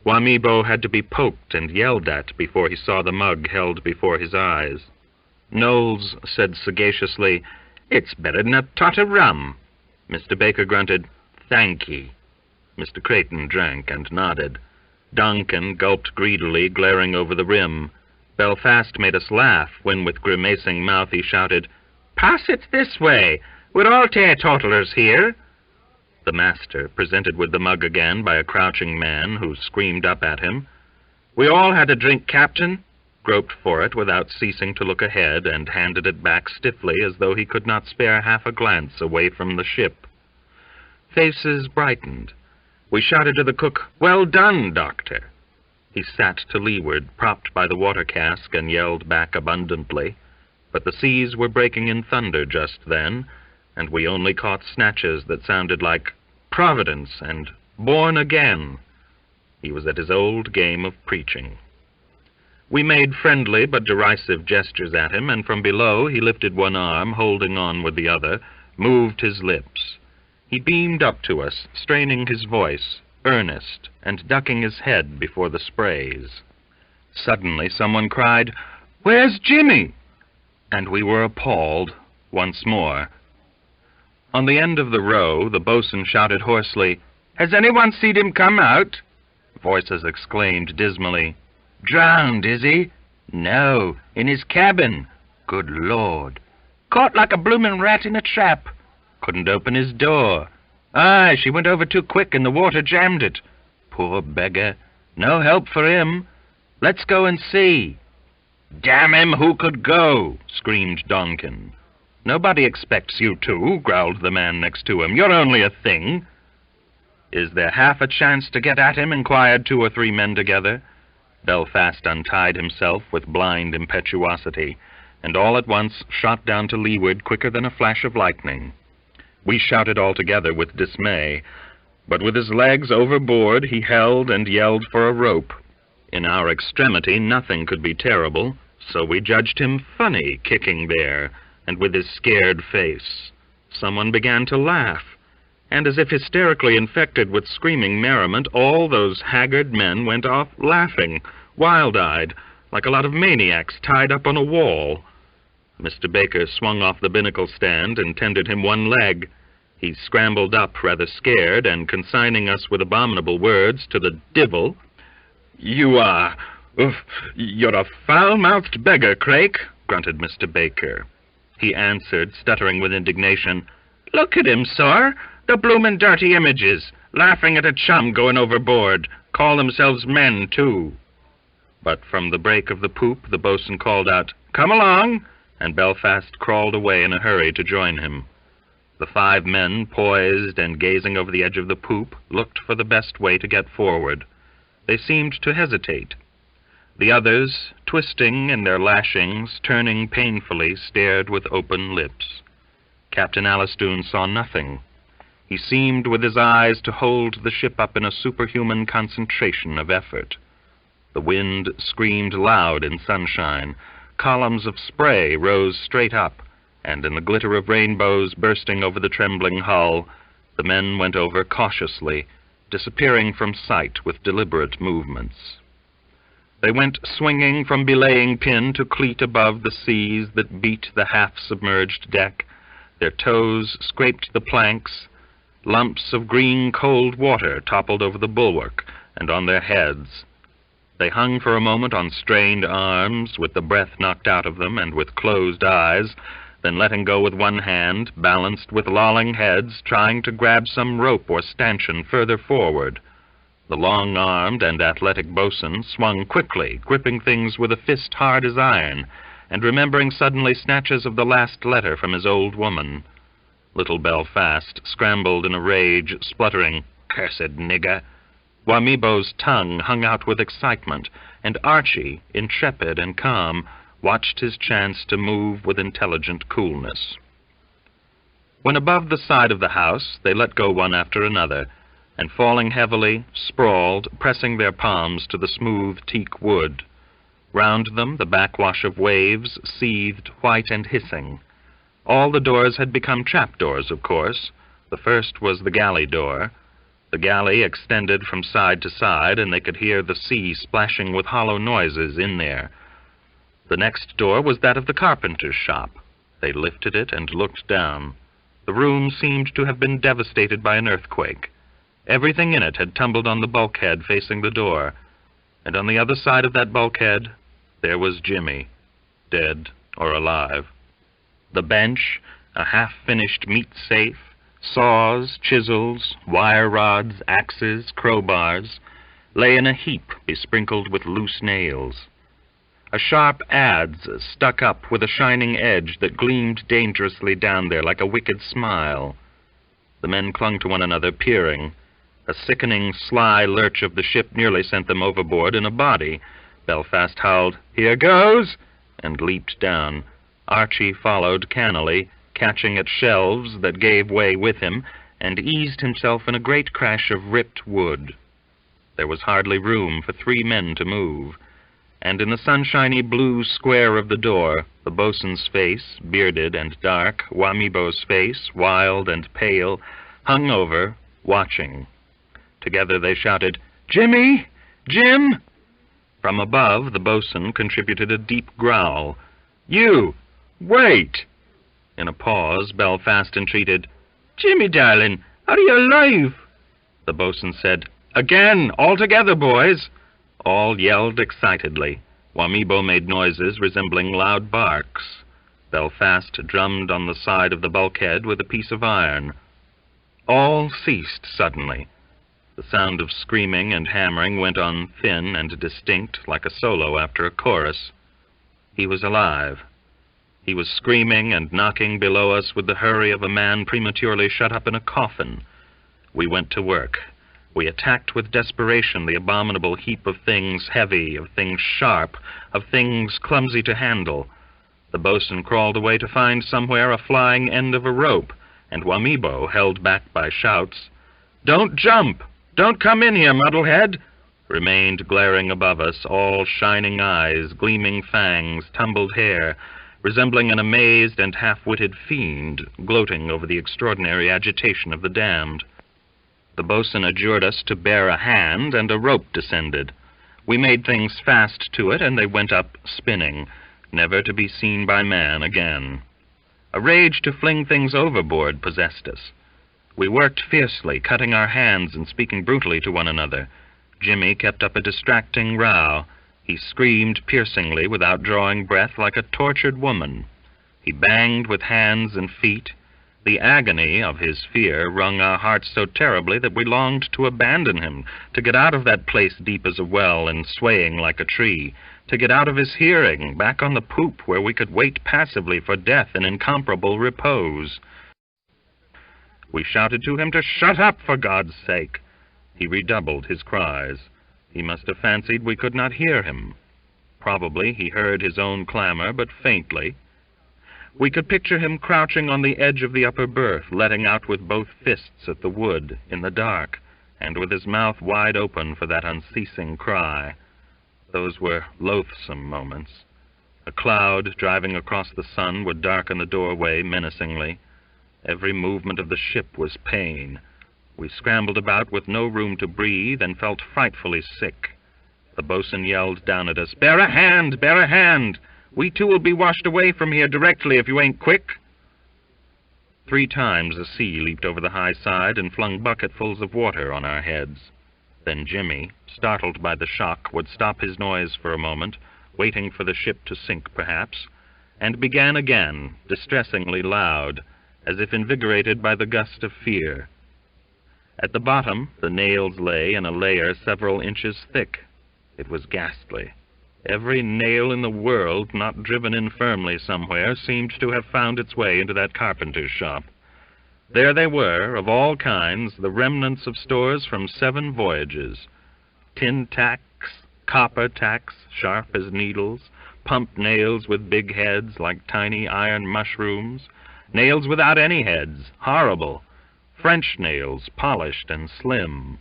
[SPEAKER 1] Wamibo had to be poked and yelled at before he saw the mug held before his eyes. Knowles said sagaciously, "It's better than a tot of rum." Mr. Baker grunted, "Thank ye." Mr. Creighton drank and nodded. Donkin gulped greedily, glaring over the rim. Belfast made us laugh when, with grimacing mouth, he shouted, "Pass it this way! We're all teetotalers here." The master, presented with the mug again by a crouching man who screamed up at him. "We all had a drink, Captain," groped for it without ceasing to look ahead, and handed it back stiffly as though he could not spare half a glance away from the ship. Faces brightened. We shouted to the cook, "Well done, Doctor." He sat to leeward, propped by the water cask, and yelled back abundantly. But the seas were breaking in thunder just then, and we only caught snatches that sounded like "Providence" and "Born again." He was at his old game of preaching. We made friendly but derisive gestures at him, and from below he lifted one arm, holding on with the other, moved his lips. He beamed up to us, straining his voice, earnest, and ducking his head before the sprays. Suddenly someone cried, "Where's Jimmy?" And we were appalled once more. On the end of the row, the boatswain shouted hoarsely, "Has anyone seen him come out?" Voices exclaimed dismally, "Drowned, is he?" "No, in his cabin." "Good Lord." "Caught like a bloomin' rat in a trap." "Couldn't open his door." "Aye, she went over too quick and the water jammed it." "Poor beggar. No help for him. Let's go and see." "Damn him, who could go?" screamed Donkin. "Nobody expects you to," growled the man next to him. "You're only a thing." "Is there half a chance to get at him?" inquired 2 or 3 men together. Belfast untied himself with blind impetuosity, and all at once shot down to leeward quicker than a flash of lightning. We shouted all together with dismay, but with his legs overboard he held and yelled for a rope. In our extremity nothing could be terrible, so we judged him funny kicking there, and with his scared face. Someone began to laugh, and as if hysterically infected with screaming merriment, all those haggard men went off laughing, wild-eyed, like a lot of maniacs tied up on a wall. Mr. Baker swung off the binnacle stand and tendered him one leg. He scrambled up, rather scared, and consigning us with abominable words to the divil, "You're a foul-mouthed beggar, Craik," grunted Mr. Baker. He answered, stuttering with indignation, "Look at him, sir, the bloomin' dirty images, laughing at a chum going overboard, call themselves men, too." But from the break of the poop the boatswain called out, "Come along," and Belfast crawled away in a hurry to join him. The 5 men, poised and gazing over the edge of the poop, looked for the best way to get forward. They seemed to hesitate. The others, twisting in their lashings, turning painfully, stared with open lips. Captain Alistoun saw nothing. He seemed with his eyes to hold the ship up in a superhuman concentration of effort. The wind screamed loud in sunshine. Columns of spray rose straight up, and in the glitter of rainbows bursting over the trembling hull, the men went over cautiously, disappearing from sight with deliberate movements. They went swinging from belaying pin to cleat above the seas that beat the half-submerged deck. Their toes scraped the planks. Lumps of green cold water toppled over the bulwark and on their heads. They hung for a moment on strained arms, with the breath knocked out of them and with closed eyes, then letting go with one hand, balanced with lolling heads, trying to grab some rope or stanchion further forward. The long-armed and athletic boatswain swung quickly, gripping things with a fist hard as iron, and remembering suddenly snatches of the last letter from his old woman. Little Belfast scrambled in a rage, spluttering, "Cursed nigger!" Wamibo's tongue hung out with excitement, and Archie, intrepid and calm, watched his chance to move with intelligent coolness. When above the side of the house, they let go one after another. and falling heavily, sprawled, pressing their palms to the smooth teak wood. Round them the backwash of waves seethed white and hissing. All the doors had become trapdoors, of course. The first was the galley door. The galley extended from side to side, and they could hear the sea splashing with hollow noises in there. The next door was that of the carpenter's shop. They lifted it and looked down. The room seemed to have been devastated by an earthquake. Everything in it had tumbled on the bulkhead facing the door, and on the other side of that bulkhead there was Jimmy, dead or alive. The bench, a half-finished meat safe, saws, chisels, wire rods, axes, crowbars, lay in a heap besprinkled with loose nails. A sharp adze stuck up with a shining edge that gleamed dangerously down there like a wicked smile. The men clung to one another, peering. A sickening, sly lurch of the ship nearly sent them overboard in a body. Belfast howled, "Here goes!" and leaped down. Archie followed cannily, catching at shelves that gave way with him, and eased himself in a great crash of ripped wood. There was hardly room for 3 men to move, and in the sunshiny blue square of the door, the boatswain's face, bearded and dark, Wamibo's face, wild and pale, hung over, watching. Together they shouted, "Jimmy! Jim!" From above, the boatswain contributed a deep growl. "You! Wait!" In a pause, Belfast entreated, "Jimmy, darling, are you alive?" The boatswain said, "Again! All together, boys!" All yelled excitedly. Wamibo made noises resembling loud barks. Belfast drummed on the side of the bulkhead with a piece of iron. All ceased suddenly. The sound of screaming and hammering went on thin and distinct, like a solo after a chorus. He was alive. He was screaming and knocking below us with the hurry of a man prematurely shut up in a coffin. We went to work. We attacked with desperation the abominable heap of things heavy, of things sharp, of things clumsy to handle. The boatswain crawled away to find somewhere a flying end of a rope, and Wamibo, held back by shouts, "Don't jump! Don't come in here, muddlehead!" remained glaring above us, all shining eyes, gleaming fangs, tumbled hair, resembling an amazed and half-witted fiend, gloating over the extraordinary agitation of the damned. The boatswain adjured us to bear a hand, and a rope descended. We made things fast to it, and they went up spinning, never to be seen by man again. A rage to fling things overboard possessed us. We worked fiercely, cutting our hands and speaking brutally to one another. Jimmy kept up a distracting row. He screamed piercingly without drawing breath like a tortured woman. He banged with hands and feet. The agony of his fear wrung our hearts so terribly that we longed to abandon him, to get out of that place deep as a well and swaying like a tree, to get out of his hearing, back on the poop where we could wait passively for death in incomparable repose. We shouted to him to shut up, for God's sake. He redoubled his cries. He must have fancied we could not hear him. Probably he heard his own clamor, but faintly. We could picture him crouching on the edge of the upper berth, letting out with both fists at the wood, in the dark, and with his mouth wide open for that unceasing cry. Those were loathsome moments. A cloud driving across the sun would darken the doorway menacingly. Every movement of the ship was pain. We scrambled about with no room to breathe and felt frightfully sick. The boatswain yelled down at us, "Bear a hand! Bear a hand! We too will be washed away from here directly if you ain't quick." 3 times the sea leaped over the high side and flung bucketfuls of water on our heads. Then Jimmy, startled by the shock, would stop his noise for a moment, waiting for the ship to sink perhaps, and began again, distressingly loud, as if invigorated by the gust of fear. At the bottom, the nails lay in a layer several inches thick. It was ghastly. Every nail in the world not driven in firmly somewhere seemed to have found its way into that carpenter's shop. There they were, of all kinds, the remnants of stores from 7 voyages. Tin tacks, copper tacks, sharp as needles, pump nails with big heads like tiny iron mushrooms, nails without any heads, horrible, French nails, polished and slim.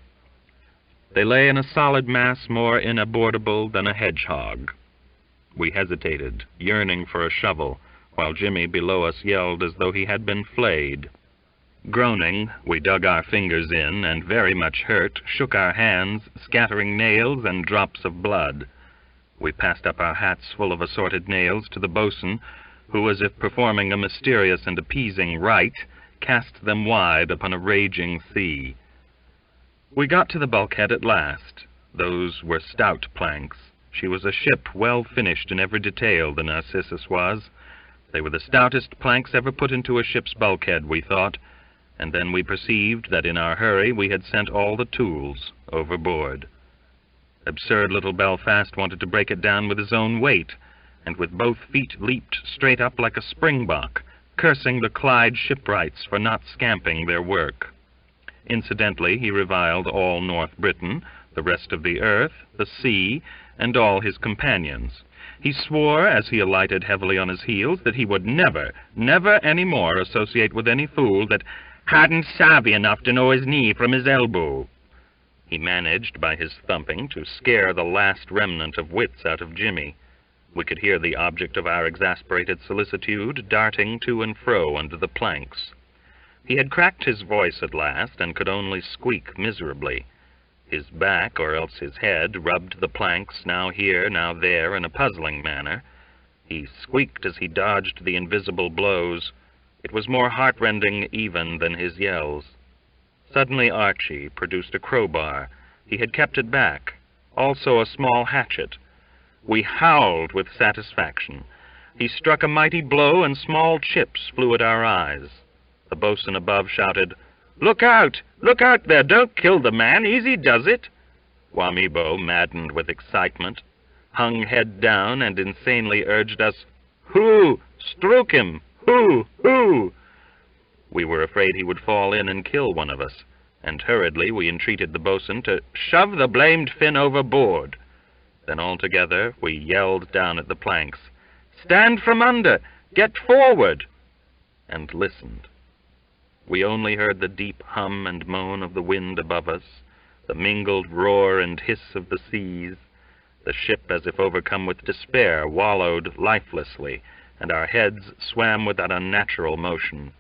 [SPEAKER 1] They lay in a solid mass more inabortable than a hedgehog. We hesitated, yearning for a shovel, while Jimmy below us yelled as though he had been flayed. Groaning, we dug our fingers in, and very much hurt, shook our hands, scattering nails and drops of blood. We passed up our hats full of assorted nails to the boatswain, who, as if performing a mysterious and appeasing rite, cast them wide upon a raging sea. We got to the bulkhead at last. Those were stout planks. She was a ship well finished in every detail, the Narcissus was. They were the stoutest planks ever put into a ship's bulkhead, we thought, and then we perceived that in our hurry we had sent all the tools overboard. Absurd little Belfast wanted to break it down with his own weight, and with both feet leaped straight up like a springbok, cursing the Clyde shipwrights for not scamping their work. Incidentally, he reviled all North Britain, the rest of the earth, the sea, and all his companions. He swore, as he alighted heavily on his heels, that he would never, never any more associate with any fool that hadn't savvy enough to know his knee from his elbow. He managed, by his thumping, to scare the last remnant of wits out of Jimmy. We could hear the object of our exasperated solicitude darting to and fro under the planks. He had cracked his voice at last, and could only squeak miserably. His back, or else his head, rubbed the planks, now here, now there, in a puzzling manner. He squeaked as he dodged the invisible blows. It was more heart-rending even than his yells. Suddenly Archie produced a crowbar. He had kept it back, also a small hatchet. We howled with satisfaction. He struck a mighty blow, and small chips flew at our eyes. The boatswain above shouted, "Look out! Look out there! Don't kill the man! Easy does it!" Wamibo, maddened with excitement, hung head down and insanely urged us, "Hoo! Stroke him! Hoo! Hoo!" We were afraid he would fall in and kill one of us, and hurriedly we entreated the boatswain to shove the blamed fin overboard. Then all together we yelled down at the planks, "Stand from under! Get forward!" and listened. We only heard the deep hum and moan of the wind above us, the mingled roar and hiss of the seas. The ship, as if overcome with despair, wallowed lifelessly, and our heads swam with that unnatural motion.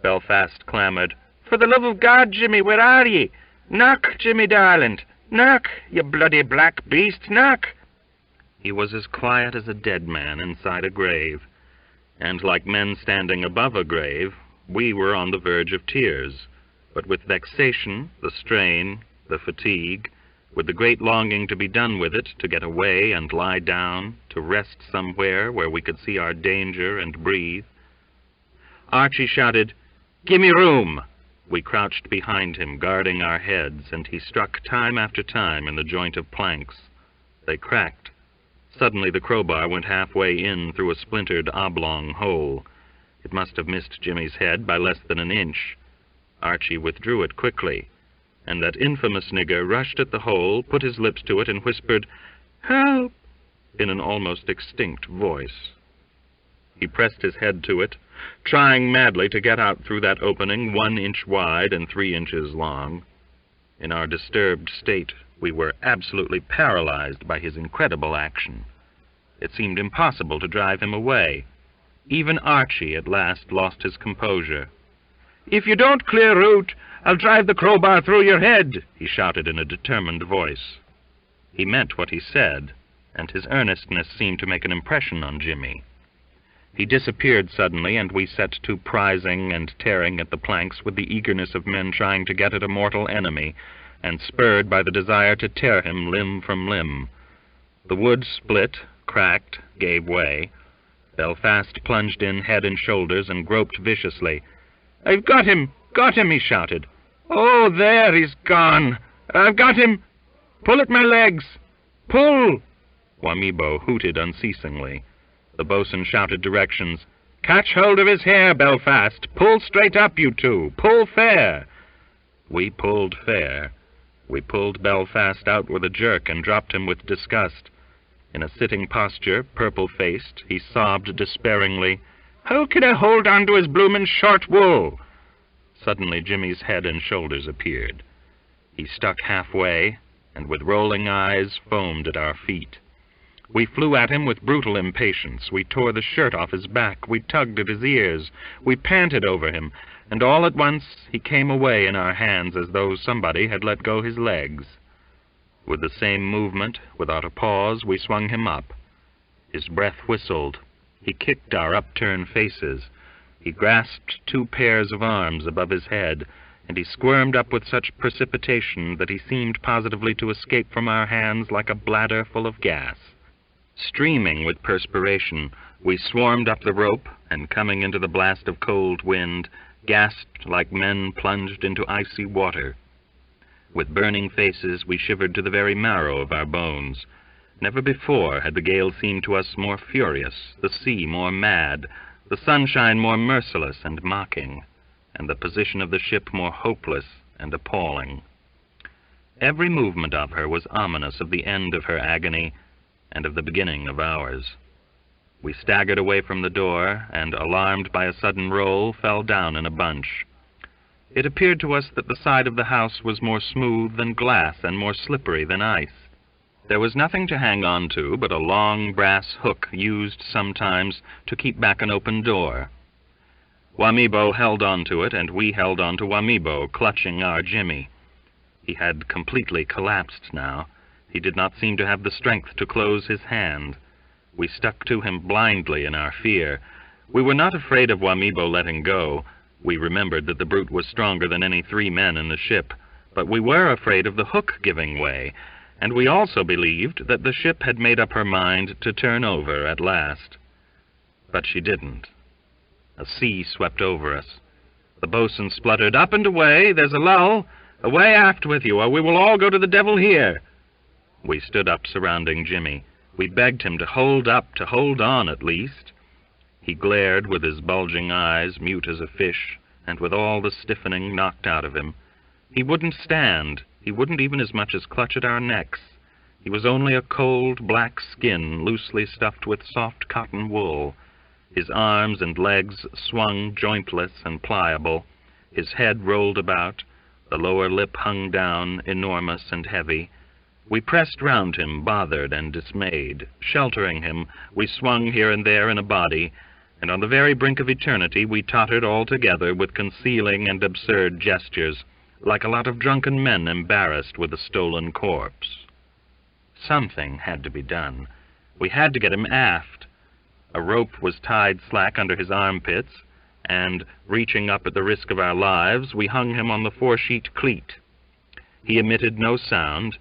[SPEAKER 1] Belfast clamored, "For the love of God, Jimmy, where are ye? Knock, Jimmy darling! Knock, you bloody black beast, knock!" He was as quiet as a dead man inside a grave, and like men standing above a grave, we were on the verge of tears, but with vexation, the strain, the fatigue, with the great longing to be done with it, to get away and lie down, to rest somewhere where we could see our danger and breathe. Archie shouted, "Gimme room!" We crouched behind him, guarding our heads, and he struck time after time in the joint of planks. They cracked. Suddenly the crowbar went halfway in through a splintered oblong hole. It must have missed Jimmy's head by less than an inch. Archie withdrew it quickly, and that infamous nigger rushed at the hole, put his lips to it, and whispered, "Help!" in an almost extinct voice. He pressed his head to it, trying madly to get out through that opening 1 inch wide and 3 inches long. In our disturbed state, we were absolutely paralyzed by his incredible action. It seemed impossible to drive him away. Even Archie at last lost his composure. "If you don't clear out, I'll drive the crowbar through your head," he shouted in a determined voice. He meant what he said, and his earnestness seemed to make an impression on Jimmy. He disappeared suddenly, and we set to prizing and tearing at the planks with the eagerness of men trying to get at a mortal enemy, and spurred by the desire to tear him limb from limb. The wood split, cracked, gave way. Belfast plunged in head and shoulders and groped viciously. "I've got him! Got him!" he shouted. "Oh, there, he's gone! I've got him! Pull at my legs! Pull!" Wamibo hooted unceasingly. The boatswain shouted directions. "Catch hold of his hair, Belfast! Pull straight up, you two! Pull fair!" We pulled fair. We pulled Belfast out with a jerk and dropped him with disgust. In a sitting posture, purple-faced, he sobbed despairingly, "How can I hold on to his bloomin' short wool?" Suddenly Jimmy's head and shoulders appeared. He stuck halfway, and with rolling eyes foamed at our feet. We flew at him with brutal impatience. We tore the shirt off his back. We tugged at his ears. We panted over him, and all at once he came away in our hands as though somebody had let go his legs. With the same movement, without a pause, we swung him up. His breath whistled. He kicked our upturned faces. He grasped 2 pairs of arms above his head, and he squirmed up with such precipitation that he seemed positively to escape from our hands like a bladder full of gas. Streaming with perspiration, we swarmed up the rope, and coming into the blast of cold wind, gasped like men plunged into icy water. With burning faces, we shivered to the very marrow of our bones. Never before had the gale seemed to us more furious, the sea more mad, the sunshine more merciless and mocking, and the position of the ship more hopeless and appalling. Every movement of her was ominous of the end of her agony and of the beginning of ours. We staggered away from the door, and, alarmed by a sudden roll, fell down in a bunch. It appeared to us that the side of the house was more smooth than glass and more slippery than ice. There was nothing to hang on to but a long brass hook used sometimes to keep back an open door. Wamibo held on to it, and we held on to Wamibo, clutching our Jimmy. He had completely collapsed now. He did not seem to have the strength to close his hand. We stuck to him blindly in our fear. We were not afraid of Wamibo letting go. We remembered that the brute was stronger than any 3 men in the ship, but we were afraid of the hook giving way, and we also believed that the ship had made up her mind to turn over at last. But she didn't. A sea swept over us. The boatswain spluttered, "Up and away! There's a lull! Away aft with you, or we will all go to the devil here!" We stood up surrounding Jimmy. We begged him to hold up, to hold on at least. He glared with his bulging eyes, mute as a fish, and with all the stiffening knocked out of him. He wouldn't stand. He wouldn't even as much as clutch at our necks. He was only a cold, black skin loosely stuffed with soft cotton wool. His arms and legs swung jointless and pliable. His head rolled about. The lower lip hung down, enormous and heavy. We pressed round him, bothered and dismayed. Sheltering him, we swung here and there in a body, and on the very brink of eternity we tottered all together with concealing and absurd gestures, like a lot of drunken men embarrassed with a stolen corpse. Something had to be done. We had to get him aft. A rope was tied slack under his armpits, and, reaching up at the risk of our lives, we hung him on the 4-sheet cleat. He emitted no sound.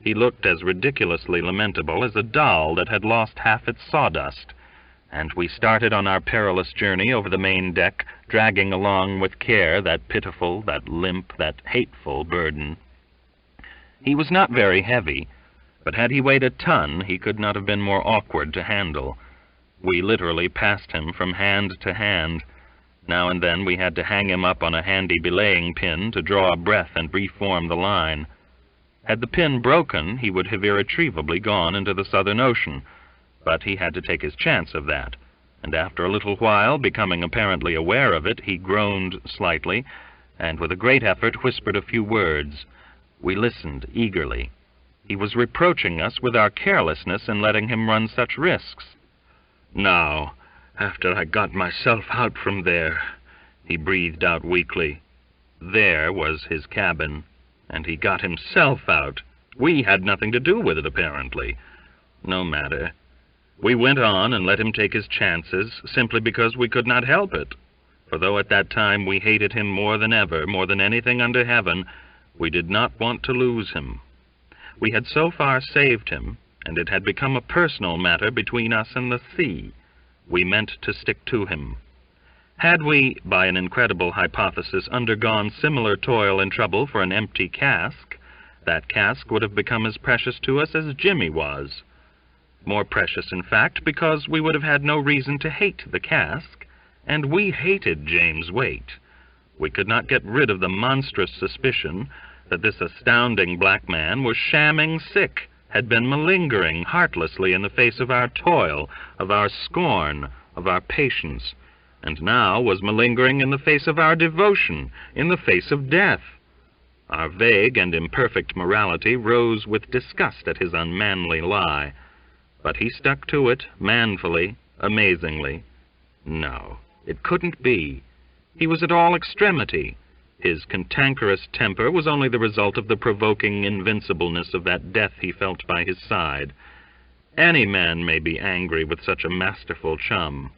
[SPEAKER 1] He looked as ridiculously lamentable as a doll that had lost half its sawdust, and we started on our perilous journey over the main deck, dragging along with care that pitiful, that limp, that hateful burden. He was not very heavy, but had he weighed a ton, he could not have been more awkward to handle. We literally passed him from hand to hand. Now and then we had to hang him up on a handy belaying pin to draw a breath and reform the line. Had the pin broken, he would have irretrievably gone into the Southern Ocean, but he had to take his chance of that, and after a little while, becoming apparently aware of it, he groaned slightly, and with a great effort whispered a few words. We listened eagerly. He was reproaching us with our carelessness in letting him run such risks. "Now, after I got myself out from there," he breathed out weakly. There was his cabin, and he got himself out. We had nothing to do with it, apparently. No matter. We went on and let him take his chances, simply because we could not help it. For though at that time we hated him more than ever, more than anything under heaven, we did not want to lose him. We had so far saved him, and it had become a personal matter between us and the sea. We meant to stick to him. Had we, by an incredible hypothesis, undergone similar toil and trouble for an empty cask, that cask would have become as precious to us as Jimmy was. More precious, in fact, because we would have had no reason to hate the cask, and we hated James Waite. We could not get rid of the monstrous suspicion that this astounding black man was shamming sick, had been malingering heartlessly in the face of our toil, of our scorn, of our patience. and now was malingering in the face of our devotion, in the face of death. Our vague and imperfect morality rose with disgust at his unmanly lie, but he stuck to it manfully, amazingly. No, it couldn't be. He was at all extremity. His cantankerous temper was only the result of the provoking invincibleness of that death he felt by his side. Any man may be angry with such a masterful chum.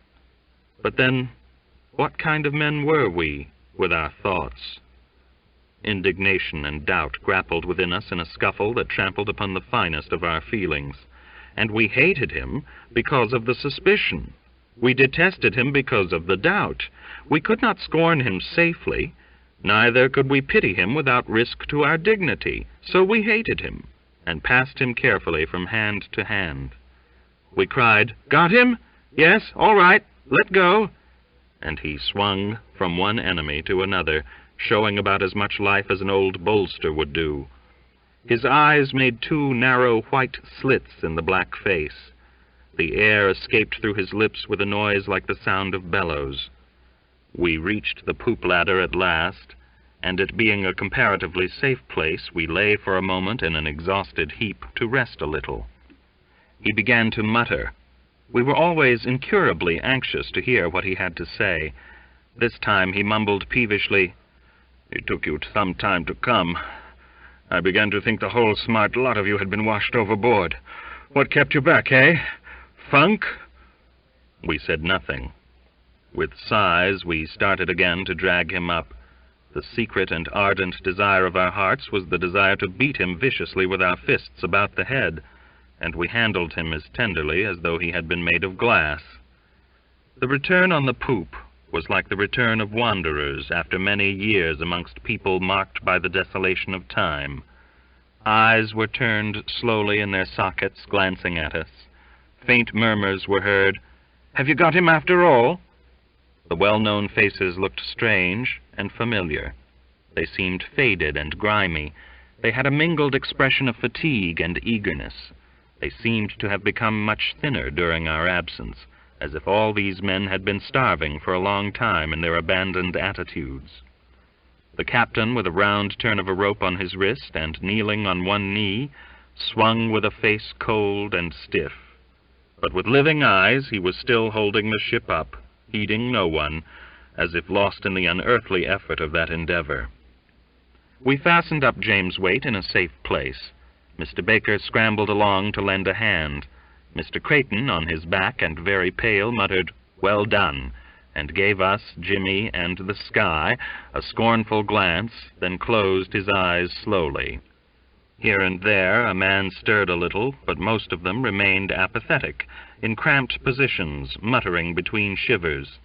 [SPEAKER 1] But then, what kind of men were we, with our thoughts? Indignation and doubt grappled within us in a scuffle that trampled upon the finest of our feelings, and we hated him because of the suspicion. We detested him because of the doubt. We could not scorn him safely, neither could we pity him without risk to our dignity, so we hated him, and passed him carefully from hand to hand. We cried, "Got him? Yes, all right, let go," and he swung from one enemy to another, showing about as much life as an old bolster would do. His eyes made two narrow white slits in the black face. The air escaped through his lips with a noise like the sound of bellows. We reached the poop ladder at last, and it being a comparatively safe place, we lay for a moment in an exhausted heap to rest a little. He began to mutter. We were always incurably anxious to hear what he had to say. This time he mumbled peevishly, "It took you some time to come. I began to think the whole smart lot of you had been washed overboard. What kept you back, eh? Funk?" We said nothing. With sighs, we started again to drag him up. The secret and ardent desire of our hearts was the desire to beat him viciously with our fists about the head, and we handled him as tenderly as though he had been made of glass. The return on the poop was like the return of wanderers after many years amongst people marked by the desolation of time. Eyes were turned slowly in their sockets, glancing at us. Faint murmurs were heard, "Have you got him after all?" The well-known faces looked strange and familiar. They seemed faded and grimy. They had a mingled expression of fatigue and eagerness. They seemed to have become much thinner during our absence, as if all these men had been starving for a long time in their abandoned attitudes. The captain, with a round turn of a rope on his wrist and kneeling on one knee, swung with a face cold and stiff. But with living eyes he was still holding the ship up, heeding no one, as if lost in the unearthly effort of that endeavor. We fastened up James Waite in a safe place. Mr. Baker scrambled along to lend a hand. Mr. Creighton, on his back and very pale, muttered, "Well done," and gave us, Jimmy, and the sky a scornful glance, then closed his eyes slowly. Here and there a man stirred a little, but most of them remained apathetic, in cramped positions, muttering between shivers.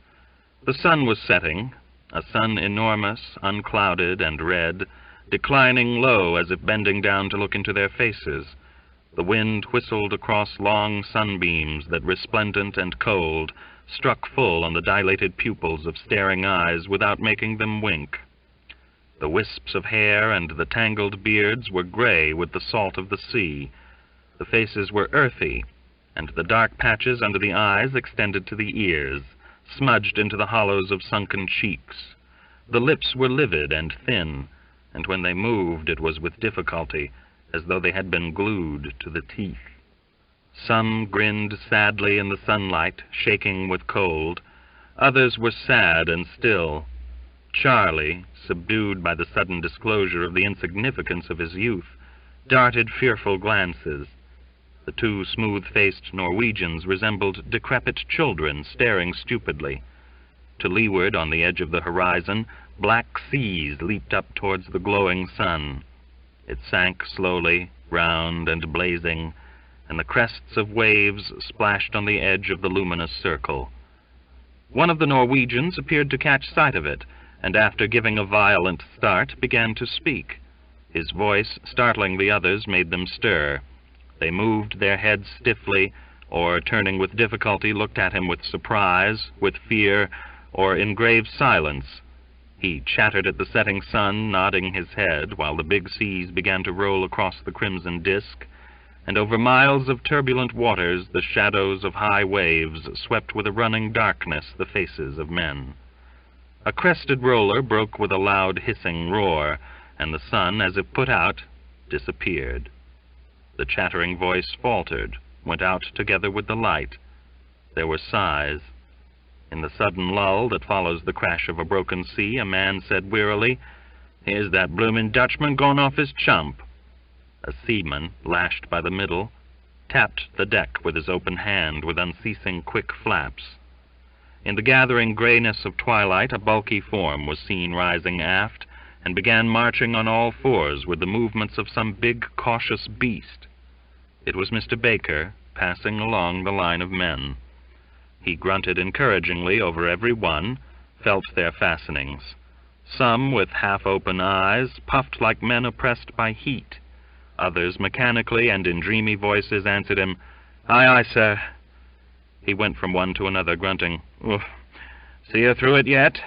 [SPEAKER 1] The sun was setting, a sun enormous, unclouded, and red, declining low as if bending down to look into their faces. The wind whistled across long sunbeams that, resplendent and cold, struck full on the dilated pupils of staring eyes without making them wink. The wisps of hair and the tangled beards were gray with the salt of the sea. The faces were earthy, and the dark patches under the eyes extended to the ears, smudged into the hollows of sunken cheeks. The lips were livid and thin, and when they moved it was with difficulty, as though they had been glued to the teeth. Some grinned sadly in the sunlight, shaking with cold. Others were sad and still. Charlie, subdued by the sudden disclosure of the insignificance of his youth, darted fearful glances. The two smooth-faced Norwegians resembled decrepit children staring stupidly. To leeward, on the edge of the horizon, black seas leaped up towards the glowing sun. It sank slowly, round and blazing, and the crests of waves splashed on the edge of the luminous circle. One of the Norwegians appeared to catch sight of it, and after giving a violent start, began to speak. His voice, startling the others, made them stir. They moved their heads stiffly, or, turning with difficulty, looked at him with surprise, with fear, or in grave silence. He chattered at the setting sun, nodding his head, while the big seas began to roll across the crimson disk, and over miles of turbulent waters the shadows of high waves swept with a running darkness the faces of men. A crested roller broke with a loud hissing roar, and the sun, as if put out, disappeared. The chattering voice faltered, went out together with the light. There were sighs. In the sudden lull that follows the crash of a broken sea, a man said wearily, "Here's that bloomin' Dutchman gone off his chump." A seaman, lashed by the middle, tapped the deck with his open hand with unceasing quick flaps. In the gathering grayness of twilight, a bulky form was seen rising aft, and began marching on all fours with the movements of some big, cautious beast. It was Mr. Baker, passing along the line of men. He grunted encouragingly over every one, felt their fastenings. Some, with half-open eyes, puffed like men oppressed by heat. Others, mechanically and in dreamy voices, answered him, "Aye, aye, sir." He went from one to another, grunting, "Oof, see you through it yet?"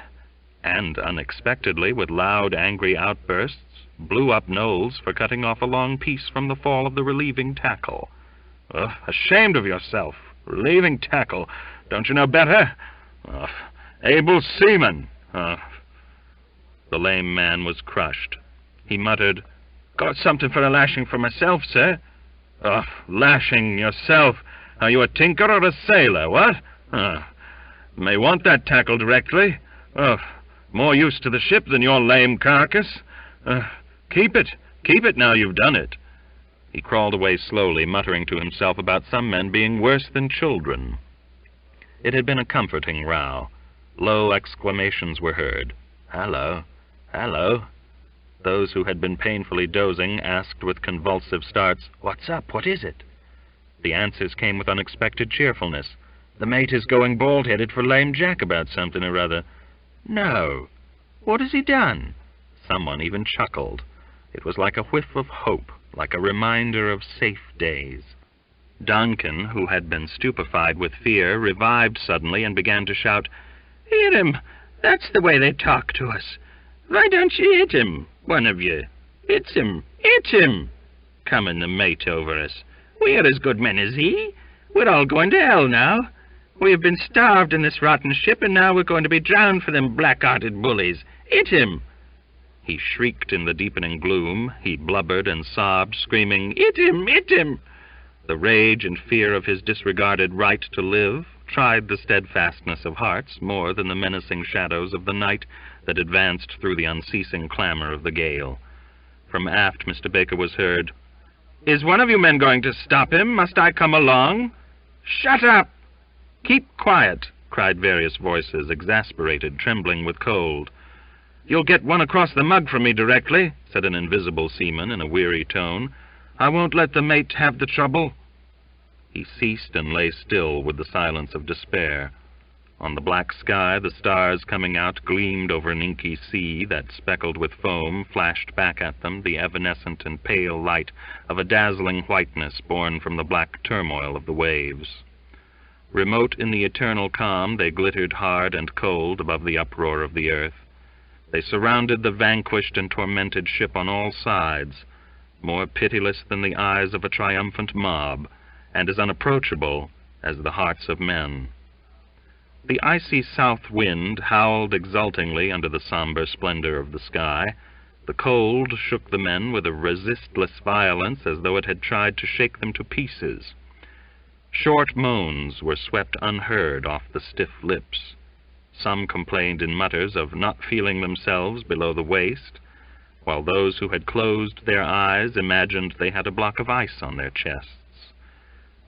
[SPEAKER 1] and, unexpectedly, with loud, angry outbursts, blew up Knowles for cutting off a long piece from the fall of the relieving tackle. "Ashamed of yourself! Relieving tackle! Don't you know better? Able seaman!" The lame man was crushed. He muttered, "Got something for a lashing for myself, sir." "Lashing yourself? Are you a tinker or a sailor, what? May want that tackle directly. More use to the ship than your lame carcass. Keep it now you've done it." He crawled away slowly, muttering to himself about some men being worse than children. It had been a comforting row. Low exclamations were heard. "Hallo, hallo." Those who had been painfully dozing asked with convulsive starts, "What's up? What is it?" The answers came with unexpected cheerfulness. "The mate is going bald-headed for lame Jack about something or other." "No. What has he done?" Someone even chuckled. It was like a whiff of hope, like a reminder of safe days. Duncan, who had been stupefied with fear, revived suddenly and began to shout, "Hear him! That's the way they talk to us. Why don't you hit him, one of you? Hit him! Hit him! Coming the mate over us. We are as good men as he. We're all going to hell now. We have been starved in this rotten ship, and now we're going to be drowned for them black-hearted bullies. Hit him!" He shrieked in the deepening gloom. He blubbered and sobbed, screaming, "Hit him! Hit him!" The rage and fear of his disregarded right to live tried the steadfastness of hearts more than the menacing shadows of the night that advanced through the unceasing clamor of the gale. From aft, Mr. Baker was heard, "Is one of you men going to stop him? Must I come along?" "Shut up! Keep quiet!" cried various voices, exasperated, trembling with cold. "You'll get one across the mug from me directly," said an invisible seaman in a weary tone. "I won't let the mate have the trouble." He ceased and lay still with the silence of despair. On the black sky, the stars coming out gleamed over an inky sea that, speckled with foam, flashed back at them the evanescent and pale light of a dazzling whiteness born from the black turmoil of the waves. Remote in the eternal calm, they glittered hard and cold above the uproar of the earth. They surrounded the vanquished and tormented ship on all sides, more pitiless than the eyes of a triumphant mob, and as unapproachable as the hearts of men. The icy south wind howled exultingly under the somber splendor of the sky. The cold shook the men with a resistless violence as though it had tried to shake them to pieces. Short moans were swept unheard off the stiff lips. Some complained in mutters of not feeling themselves below the waist, while those who had closed their eyes imagined they had a block of ice on their chests.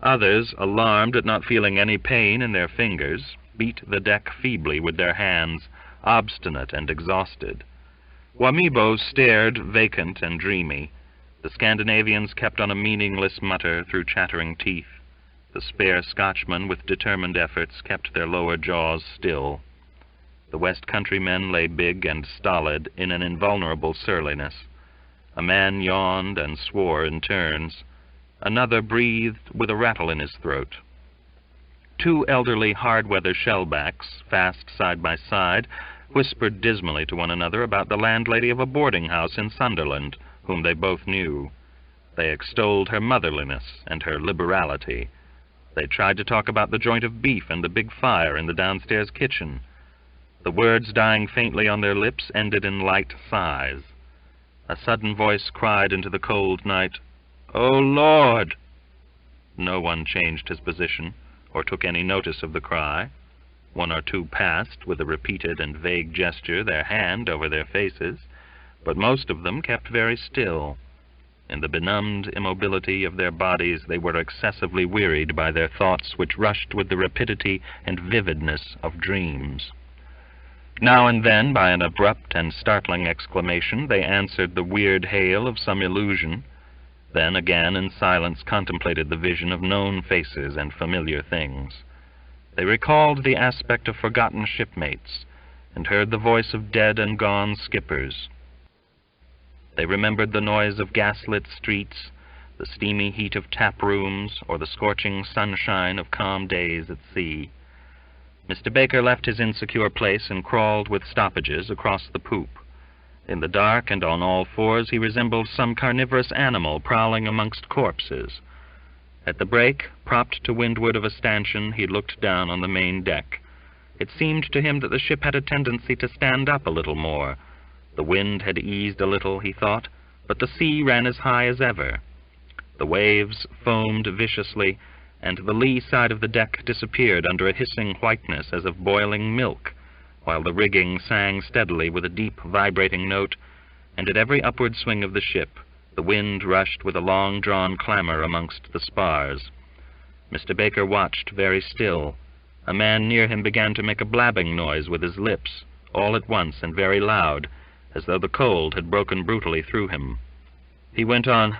[SPEAKER 1] Others, alarmed at not feeling any pain in their fingers, beat the deck feebly with their hands, obstinate and exhausted. Wamibo stared vacant and dreamy. The Scandinavians kept on a meaningless mutter through chattering teeth. The spare Scotchmen, with determined efforts, kept their lower jaws still. The West Country men lay big and stolid in an invulnerable surliness. A man yawned and swore in turns. Another breathed with a rattle in his throat. Two elderly hard-weather shellbacks, fast side by side, whispered dismally to one another about the landlady of a boarding-house in Sunderland, whom they both knew. They extolled her motherliness and her liberality. They tried to talk about the joint of beef and the big fire in the downstairs kitchen. The words dying faintly on their lips ended in light sighs. A sudden voice cried into the cold night, "Oh, Lord!" No one changed his position or took any notice of the cry. One or two passed, with a repeated and vague gesture, their hand over their faces, but most of them kept very still. In the benumbed immobility of their bodies, they were excessively wearied by their thoughts, which rushed with the rapidity and vividness of dreams. Now and then, by an abrupt and startling exclamation, they answered the weird hail of some illusion, then again in silence contemplated the vision of known faces and familiar things. They recalled the aspect of forgotten shipmates, and heard the voice of dead and gone skippers. They remembered the noise of gaslit streets, the steamy heat of tap rooms, or the scorching sunshine of calm days at sea. Mr. Baker left his insecure place and crawled with stoppages across the poop. In the dark and on all fours he resembled some carnivorous animal prowling amongst corpses. At the break, propped to windward of a stanchion, he looked down on the main deck. It seemed to him that the ship had a tendency to stand up a little more. The wind had eased a little, he thought, but the sea ran as high as ever. The waves foamed viciously, and the lee side of the deck disappeared under a hissing whiteness as of boiling milk, while the rigging sang steadily with a deep vibrating note, and at every upward swing of the ship the wind rushed with a long-drawn clamor amongst the spars. Mr. Baker watched very still. A man near him began to make a blabbing noise with his lips, all at once and very loud, as though the cold had broken brutally through him. He went on,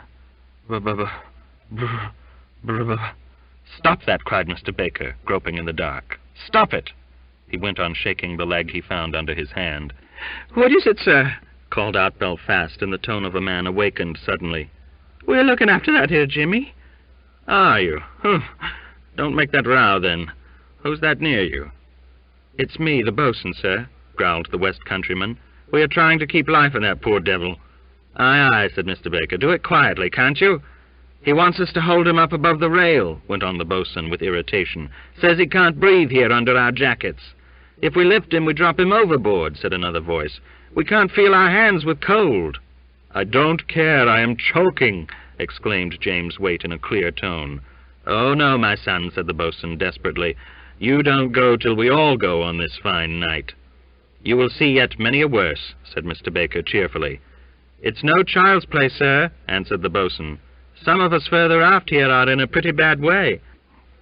[SPEAKER 1] "Stop that!" cried Mr. Baker, groping in the dark. "Stop it!" He went on shaking the leg he found under his hand. "What is it, sir?" called out Belfast in the tone of a man awakened suddenly. "We're looking after that here, Jimmy." "Are you? Don't make that row, then. Who's that near you?" "It's me, the boatswain, sir," growled the West Countryman. "We are trying to keep life in that poor devil." "Aye, aye," said Mr. Baker. "Do it quietly, can't you?" "He wants us to hold him up above the rail," went on the boatswain with irritation. "Says he can't breathe here under our jackets." "If we lift him, we drop him overboard," said another voice. "We can't feel our hands with cold." "I don't care, I am choking," exclaimed James Waite in a clear tone. "Oh, no, my son," said the boatswain desperately. "You don't go till we all go on this fine night." "You will see yet many a worse," said Mr. Baker cheerfully. "It's no child's play, sir," answered the boatswain. "Some of us further aft here are in a pretty bad way.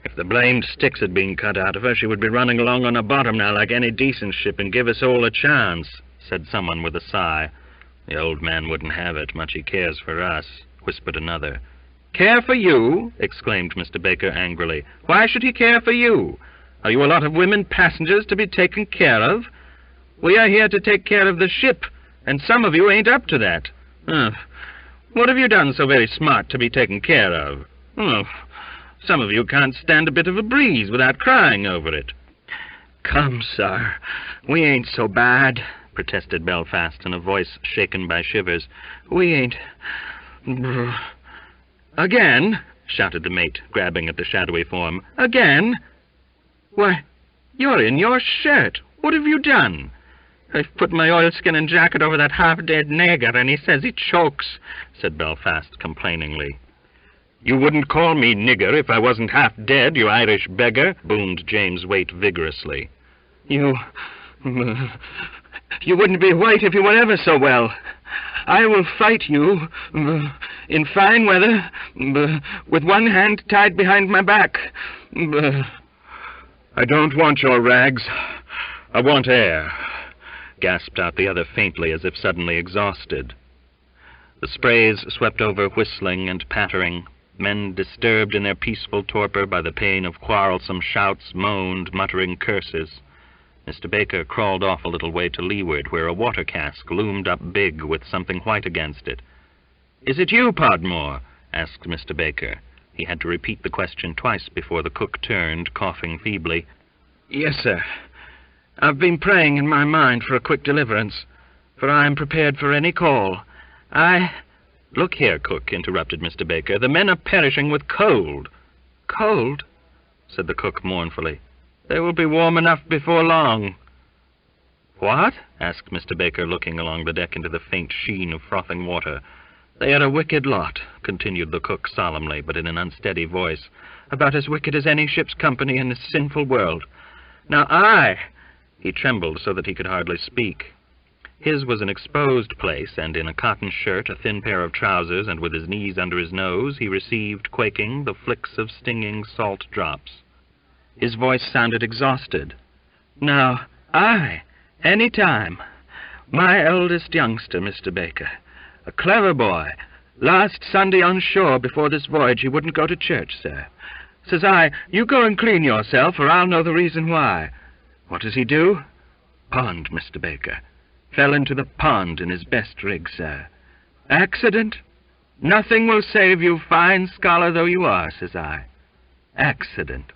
[SPEAKER 1] If the blamed sticks had been cut out of her, she would be running along on her bottom now like any decent ship and give us all a chance," said someone with a sigh. "The old man wouldn't have it, much he cares for us," whispered another. "Care for you?" exclaimed Mr. Baker angrily. "Why should he care for you? Are you a lot of women passengers to be taken care of? We are here to take care of the ship, and some of you ain't up to that. What have you done so very smart to be taken care of? Some of you can't stand a bit of a breeze without crying over it." "Come, sir, we ain't so bad," protested Belfast in a voice shaken by shivers. "We ain't—" "Again?" shouted the mate, grabbing at the shadowy form. "Again? Why, you're in your shirt. What have you done?" "I've put my oilskin and jacket over that half-dead nigger, and he says he chokes," said Belfast complainingly. "You wouldn't call me nigger if I wasn't half dead, you Irish beggar," boomed James Waite vigorously. You wouldn't be white if you were ever so well. I will fight you in fine weather with one hand tied behind my back. "I don't want your rags. I want air," gasped out the other faintly, as if suddenly exhausted. The sprays swept over whistling and pattering. Men disturbed in their peaceful torpor by the pain of quarrelsome shouts moaned, muttering curses. Mr. Baker crawled off a little way to leeward, where a water cask loomed up big with something white against it. "Is it you, Podmore?" asked Mr. Baker. He had to repeat the question twice before the cook turned, coughing feebly. "Yes, sir. I've been praying in my mind for a quick deliverance, for I am prepared for any call. "Look here, cook," interrupted Mr. Baker. "The men are perishing with cold." "Cold?" said the cook mournfully. "They will be warm enough before long." "What?" asked Mr. Baker, looking along the deck into the faint sheen of frothing water. "They are a wicked lot," continued the cook solemnly, but in an unsteady voice, "about as wicked as any ship's company in this sinful world. Now He trembled so that he could hardly speak. His was an exposed place, and in a cotton shirt, a thin pair of trousers, and with his knees under his nose, he received, quaking, the flicks of stinging salt drops. His voice sounded exhausted. "Now, any time. My eldest youngster, Mr. Baker. A clever boy. Last Sunday on shore before this voyage he wouldn't go to church, sir. Says I, 'You go and clean yourself, or I'll know the reason why.' What does he do? Pond, Mr. Baker. Fell into the pond in his best rig, sir. Accident? Nothing will save you, fine scholar though you are, says I. Accident.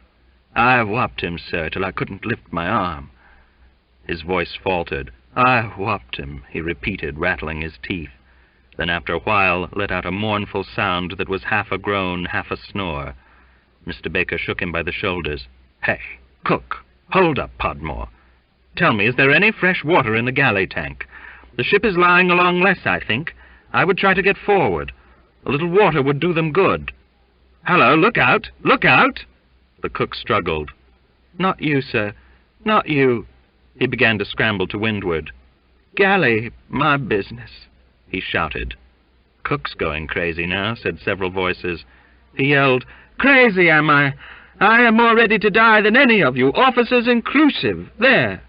[SPEAKER 1] I whopped him, sir, till I couldn't lift my arm." His voice faltered. "I whopped him," he repeated, rattling his teeth. Then after a while let out a mournful sound that was half a groan, half a snore. Mr. Baker shook him by the shoulders. "Hey, cook, hold up, Podmore. Tell me, is there any fresh water in the galley tank? The ship is lying along less, I think. I would try to get forward. A little water would do them good. Hallo, look out! Look out!" The cook struggled. "Not you, sir. Not you." He began to scramble to windward. "Galley, my business," he shouted. "Cook's going crazy now," said several voices. He yelled, "Crazy, am I? I am more ready to die than any of you, officers inclusive. There.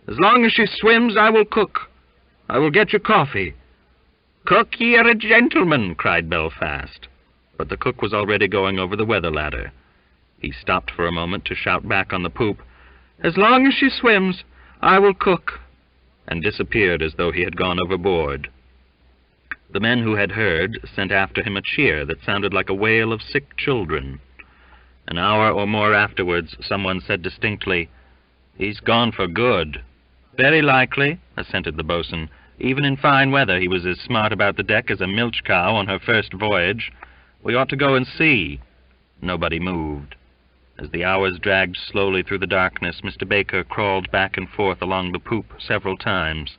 [SPEAKER 1] As long as she swims, I will cook. I will get you coffee." "Cook, ye are a gentleman," cried Belfast. But the cook was already going over the weather ladder. He stopped for a moment to shout back on the poop, "As long as she swims, I will cook," and disappeared as though he had gone overboard. The men who had heard sent after him a cheer that sounded like a wail of sick children. An hour or more afterwards, someone said distinctly, "He's gone for good." "Very likely," assented the boatswain. "Even in fine weather he was as smart about the deck as a milch cow on her first voyage. We ought to go and see." Nobody moved. As the hours dragged slowly through the darkness, Mr. Baker crawled back and forth along the poop several times.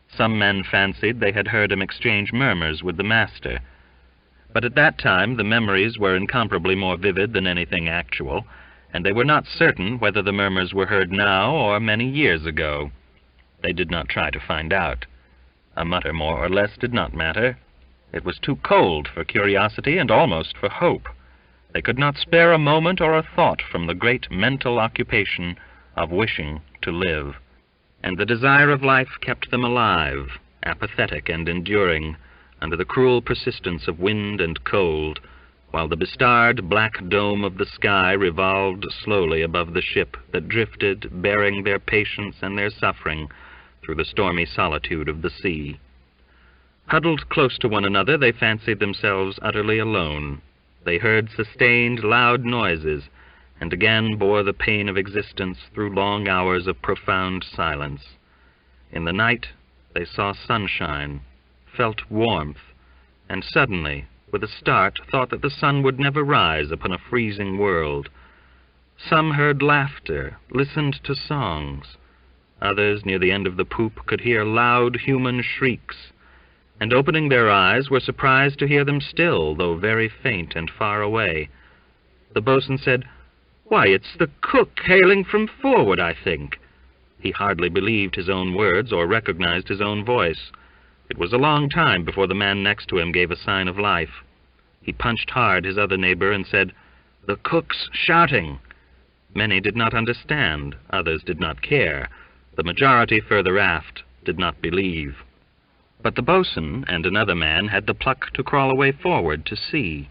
[SPEAKER 1] Some men fancied they had heard him exchange murmurs with the master. But at that time the memories were incomparably more vivid than anything actual, and they were not certain whether the murmurs were heard now or many years ago. They did not try to find out. A mutter more or less did not matter. It was too cold for curiosity and almost for hope. They could not spare a moment or a thought from the great mental occupation of wishing to live. And the desire of life kept them alive, apathetic and enduring, under the cruel persistence of wind and cold, while the bestarred black dome of the sky revolved slowly above the ship that drifted, bearing their patience and their suffering through the stormy solitude of the sea. Huddled close to one another, they fancied themselves utterly alone. They heard sustained, loud noises, and again bore the pain of existence through long hours of profound silence. In the night, they saw sunshine, felt warmth, and suddenly, with a start, thought that the sun would never rise upon a freezing world. Some heard laughter, listened to songs. Others, near the end of the poop, could hear loud human shrieks, and opening their eyes were surprised to hear them still, though very faint and far away. The boatswain said, "Why, it's the cook hailing from forward, I think." He hardly believed his own words or recognized his own voice. It was a long time before the man next to him gave a sign of life. He punched hard his other neighbor and said, "The cook's shouting." Many did not understand, others did not care. The majority further aft did not believe. But the boatswain and another man had the pluck to crawl away forward to see.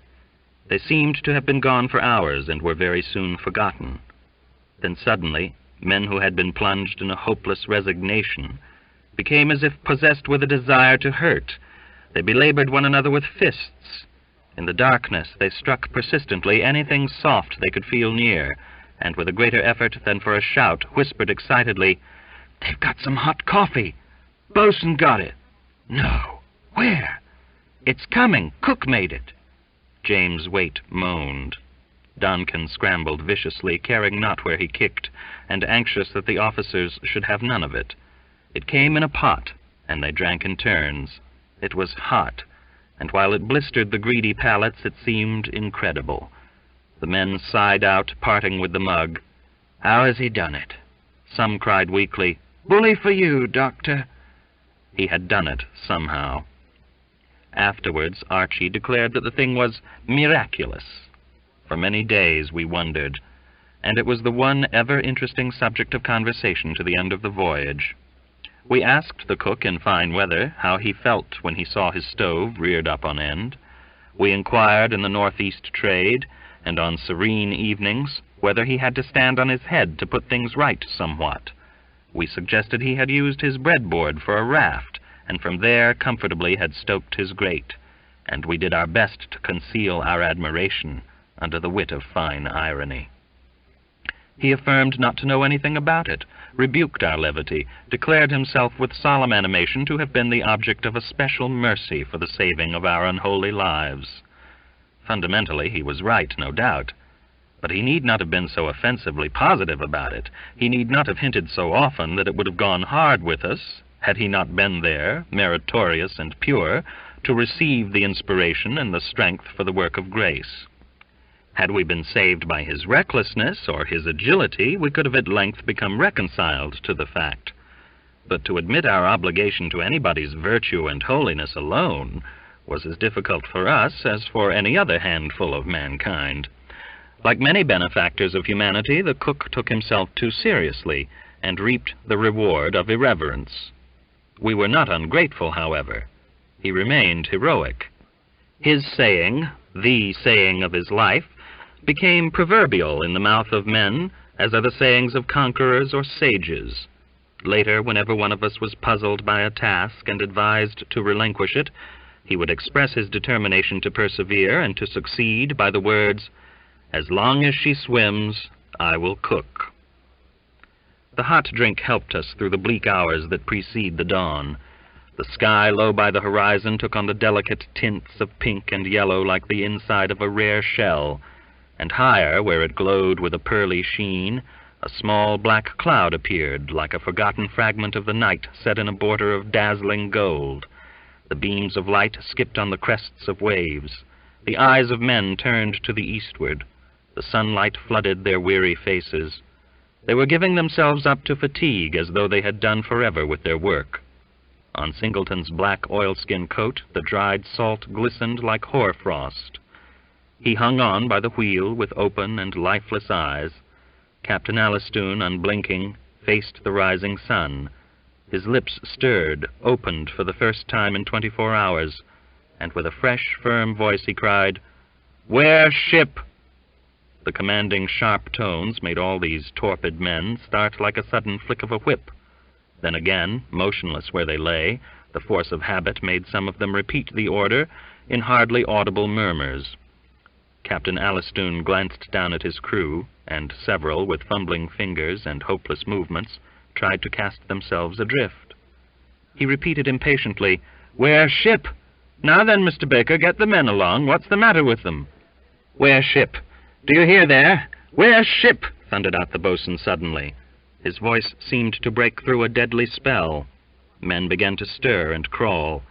[SPEAKER 1] They seemed to have been gone for hours and were very soon forgotten. Then suddenly, men who had been plunged in a hopeless resignation became as if possessed with a desire to hurt. They belabored one another with fists. In the darkness, they struck persistently anything soft they could feel near, and with a greater effort than for a shout, whispered excitedly, "They've got some hot coffee. Bosun got it." "No. Where?" "It's coming! Cook made it!" James Waite moaned. Donkin scrambled viciously, caring not where he kicked, and anxious that the officers should have none of it. It came in a pot, and they drank in turns. It was hot, and while it blistered the greedy palates, it seemed incredible. The men sighed out, parting with the mug. "How has he done it?" Some cried weakly, "Bully for you, Doctor." He had done it somehow. Afterwards, Archie declared that the thing was miraculous. For many days we wondered, and it was the one ever-interesting subject of conversation to the end of the voyage. We asked the cook in fine weather how he felt when he saw his stove reared up on end. We inquired in the northeast trade, and on serene evenings, whether he had to stand on his head to put things right somewhat. We suggested he had used his breadboard for a raft, and from there comfortably had stoked his grate, and we did our best to conceal our admiration under the wit of fine irony. He affirmed not to know anything about it, rebuked our levity, declared himself with solemn animation to have been the object of a special mercy for the saving of our unholy lives. Fundamentally, he was right, no doubt, but he need not have been so offensively positive about it. He need not have hinted so often that it would have gone hard with us, had he not been there, meritorious and pure, to receive the inspiration and the strength for the work of grace. Had we been saved by his recklessness or his agility, we could have at length become reconciled to the fact. But to admit our obligation to anybody's virtue and holiness alone was as difficult for us as for any other handful of mankind. Like many benefactors of humanity, the cook took himself too seriously and reaped the reward of irreverence. We were not ungrateful, however. He remained heroic. His saying, the saying of his life, became proverbial in the mouth of men, as are the sayings of conquerors or sages. Later, whenever one of us was puzzled by a task and advised to relinquish it, he would express his determination to persevere and to succeed by the words, "As long as she swims, I will cook." The hot drink helped us through the bleak hours that precede the dawn. The sky low by the horizon took on the delicate tints of pink and yellow like the inside of a rare shell, and higher, where it glowed with a pearly sheen, a small black cloud appeared, like a forgotten fragment of the night set in a border of dazzling gold. The beams of light skipped on the crests of waves. The eyes of men turned to the eastward. The sunlight flooded their weary faces. They were giving themselves up to fatigue as though they had done forever with their work. On Singleton's black oilskin coat, the dried salt glistened like hoarfrost. He hung on by the wheel with open and lifeless eyes. Captain Alistoun, unblinking, faced the rising sun. His lips stirred, opened for the first time in 24 hours, and with a fresh, firm voice he cried, "'Wear ship!" The commanding sharp tones made all these torpid men start like a sudden flick of a whip. Then again, motionless where they lay, the force of habit made some of them repeat the order in hardly audible murmurs. Captain Alistoun glanced down at his crew, and several, with fumbling fingers and hopeless movements, tried to cast themselves adrift. He repeated impatiently, "Wear ship! Now then, Mr. Baker, get the men along. What's the matter with them?" "Wear ship! Do you hear there? Wear ship!" thundered out the boatswain suddenly. His voice seemed to break through a deadly spell. Men began to stir and crawl.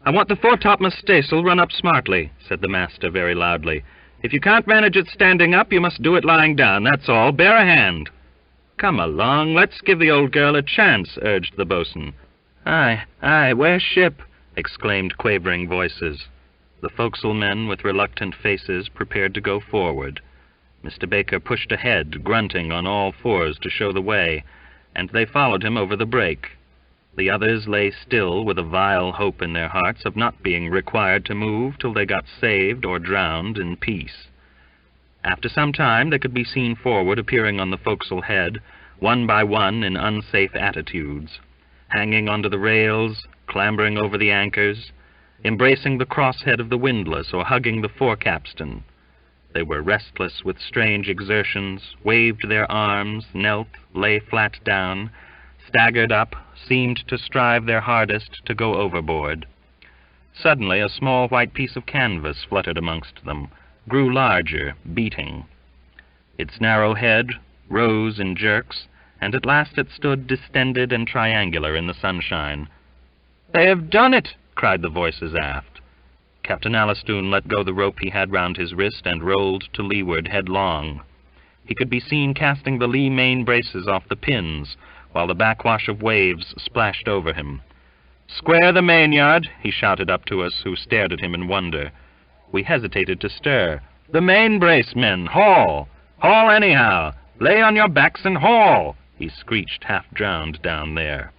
[SPEAKER 1] "I want the foretopmast staysail run up smartly," said the master very loudly. "If you can't manage it standing up, you must do it lying down, that's all. Bear a hand." "Come along, let's give the old girl a chance," urged the boatswain. "Aye, aye, wear ship," exclaimed quavering voices. The forecastle men, with reluctant faces, prepared to go forward. Mr. Baker pushed ahead, grunting on all fours to show the way, and they followed him over the break. The others lay still with a vile hope in their hearts of not being required to move till they got saved or drowned in peace. After some time they could be seen forward appearing on the forecastle head, one by one in unsafe attitudes, hanging onto the rails, clambering over the anchors, embracing the crosshead of the windlass or hugging the forecapstan. They were restless with strange exertions, waved their arms, knelt, lay flat down, staggered up, seemed to strive their hardest to go overboard. Suddenly a small white piece of canvas fluttered amongst them, grew larger, beating. Its narrow head rose in jerks, and at last it stood distended and triangular in the sunshine. "They have done it!" cried the voices aft. Captain Alastoun let go the rope he had round his wrist and rolled to leeward headlong. He could be seen casting the lee main braces off the pins, while the backwash of waves splashed over him. "Square the mainyard," he shouted up to us, who stared at him in wonder. We hesitated to stir. "The main brace, men! Haul! Haul anyhow! Lay on your backs and haul!" he screeched, half-drowned down there.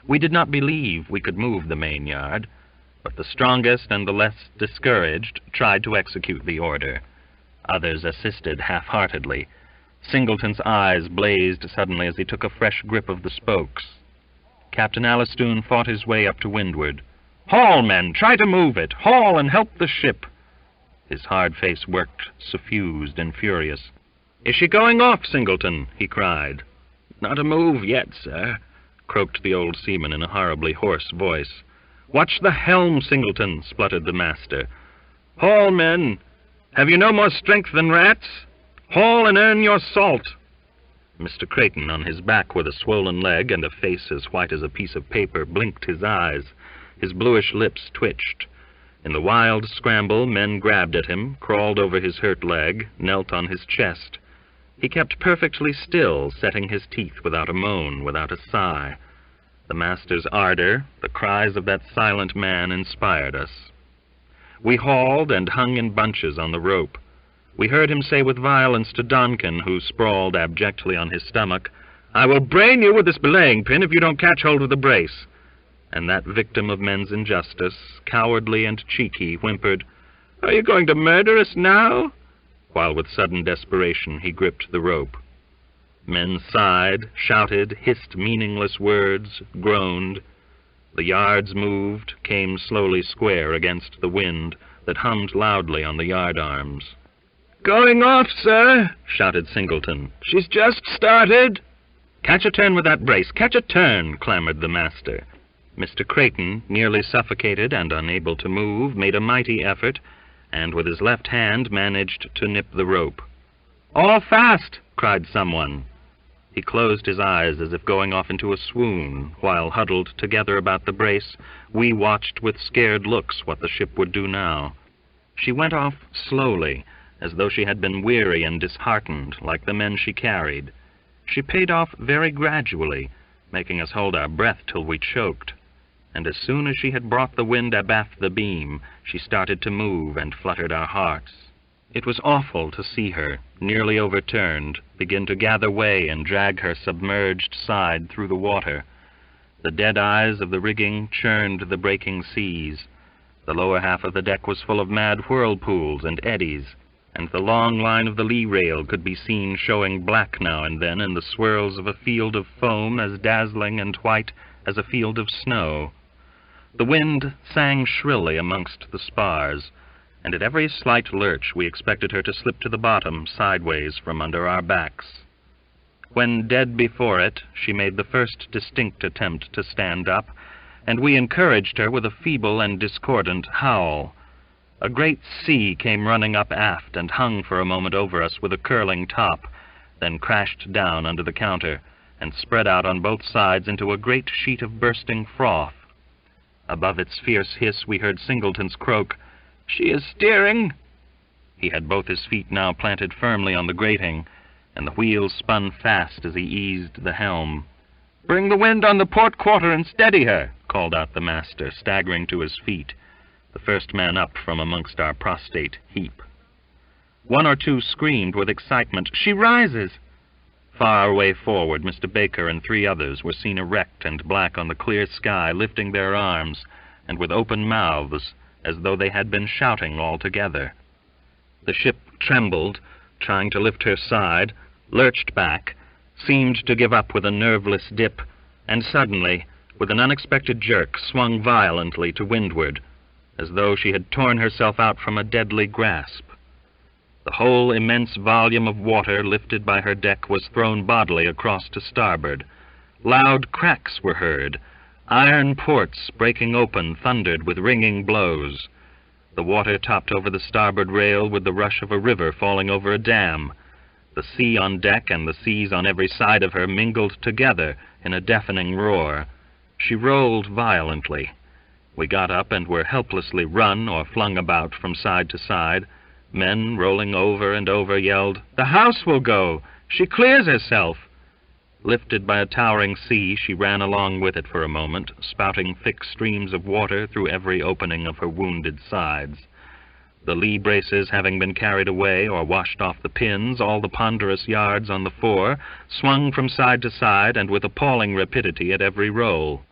[SPEAKER 1] We did not believe we could move the mainyard, but the strongest and the less discouraged tried to execute the order. Others assisted half-heartedly. Singleton's eyes blazed suddenly as he took a fresh grip of the spokes. Captain Alastoun fought his way up to windward. "Haul, men! Try to move it! Haul and help the ship!" His hard face worked, suffused and furious. "Is she going off, Singleton?" he cried. "Not a move yet, sir," croaked the old seaman in a horribly hoarse voice. "Watch the helm, Singleton," spluttered the master. "Haul, men! Have you no more strength than rats? Haul and earn your salt!" Mr. Creighton, on his back with a swollen leg and a face as white as a piece of paper, blinked his eyes. His bluish lips twitched. In the wild scramble, men grabbed at him, crawled over his hurt leg, knelt on his chest. He kept perfectly still, setting his teeth without a moan, without a sigh. The master's ardor, the cries of that silent man, inspired us. We hauled and hung in bunches on the rope. We heard him say with violence to Donkin, who sprawled abjectly on his stomach, "I will brain you with this belaying pin if you don't catch hold of the brace." And that victim of men's injustice, cowardly and cheeky, whimpered, "Are you going to murder us now?" While with sudden desperation he gripped the rope. Men sighed, shouted, hissed meaningless words, groaned. The yards moved, came slowly square against the wind that hummed loudly on the yard arms. "Going off, sir," shouted Singleton. "She's just started." "Catch a turn with that brace! Catch a turn!" clamored the master. Mr. Creighton, nearly suffocated and unable to move, made a mighty effort, and with his left hand managed to nip the rope. "All fast!" cried someone. He closed his eyes as if going off into a swoon, while, huddled together about the brace, we watched with scared looks what the ship would do now. She went off slowly, as though she had been weary and disheartened, like the men she carried. She paid off very gradually, making us hold our breath till we choked. And as soon as she had brought the wind abaft the beam, she started to move and fluttered our hearts. It was awful to see her, nearly overturned, begin to gather way and drag her submerged side through the water. The dead eyes of the rigging churned the breaking seas. The lower half of the deck was full of mad whirlpools and eddies, and the long line of the lee rail could be seen showing black now and then in the swirls of a field of foam as dazzling and white as a field of snow. The wind sang shrilly amongst the spars, and at every slight lurch we expected her to slip to the bottom sideways from under our backs. When dead before it, she made the first distinct attempt to stand up, and we encouraged her with a feeble and discordant howl. A great sea came running up aft and hung for a moment over us with a curling top, then crashed down under the counter and spread out on both sides into a great sheet of bursting froth. Above its fierce hiss we heard Singleton's croak, "She is steering!" He had both his feet now planted firmly on the grating, and the wheels spun fast as he eased the helm. "Bring the wind on the port quarter and steady her," called out the master, staggering to his feet, the first man up from amongst our prostrate heap. One or two screamed with excitement, "She rises!" Far away forward, Mr. Baker and 3 others were seen erect and black on the clear sky, lifting their arms, and with open mouths, as though they had been shouting all together. The ship trembled, trying to lift her side, lurched back, seemed to give up with a nerveless dip, and suddenly, with an unexpected jerk, swung violently to windward, as though she had torn herself out from a deadly grasp. The whole immense volume of water lifted by her deck was thrown bodily across to starboard. Loud cracks were heard. Iron ports, breaking open, thundered with ringing blows. The water topped over the starboard rail with the rush of a river falling over a dam. The sea on deck and the seas on every side of her mingled together in a deafening roar. She rolled violently. We got up and were helplessly run or flung about from side to side. Men, rolling over and over, yelled, "The house will go! She clears herself!" Lifted by a towering sea, she ran along with it for a moment, spouting thick streams of water through every opening of her wounded sides. The lee braces having been carried away or washed off the pins, all the ponderous yards on the fore swung from side to side and with appalling rapidity at every roll.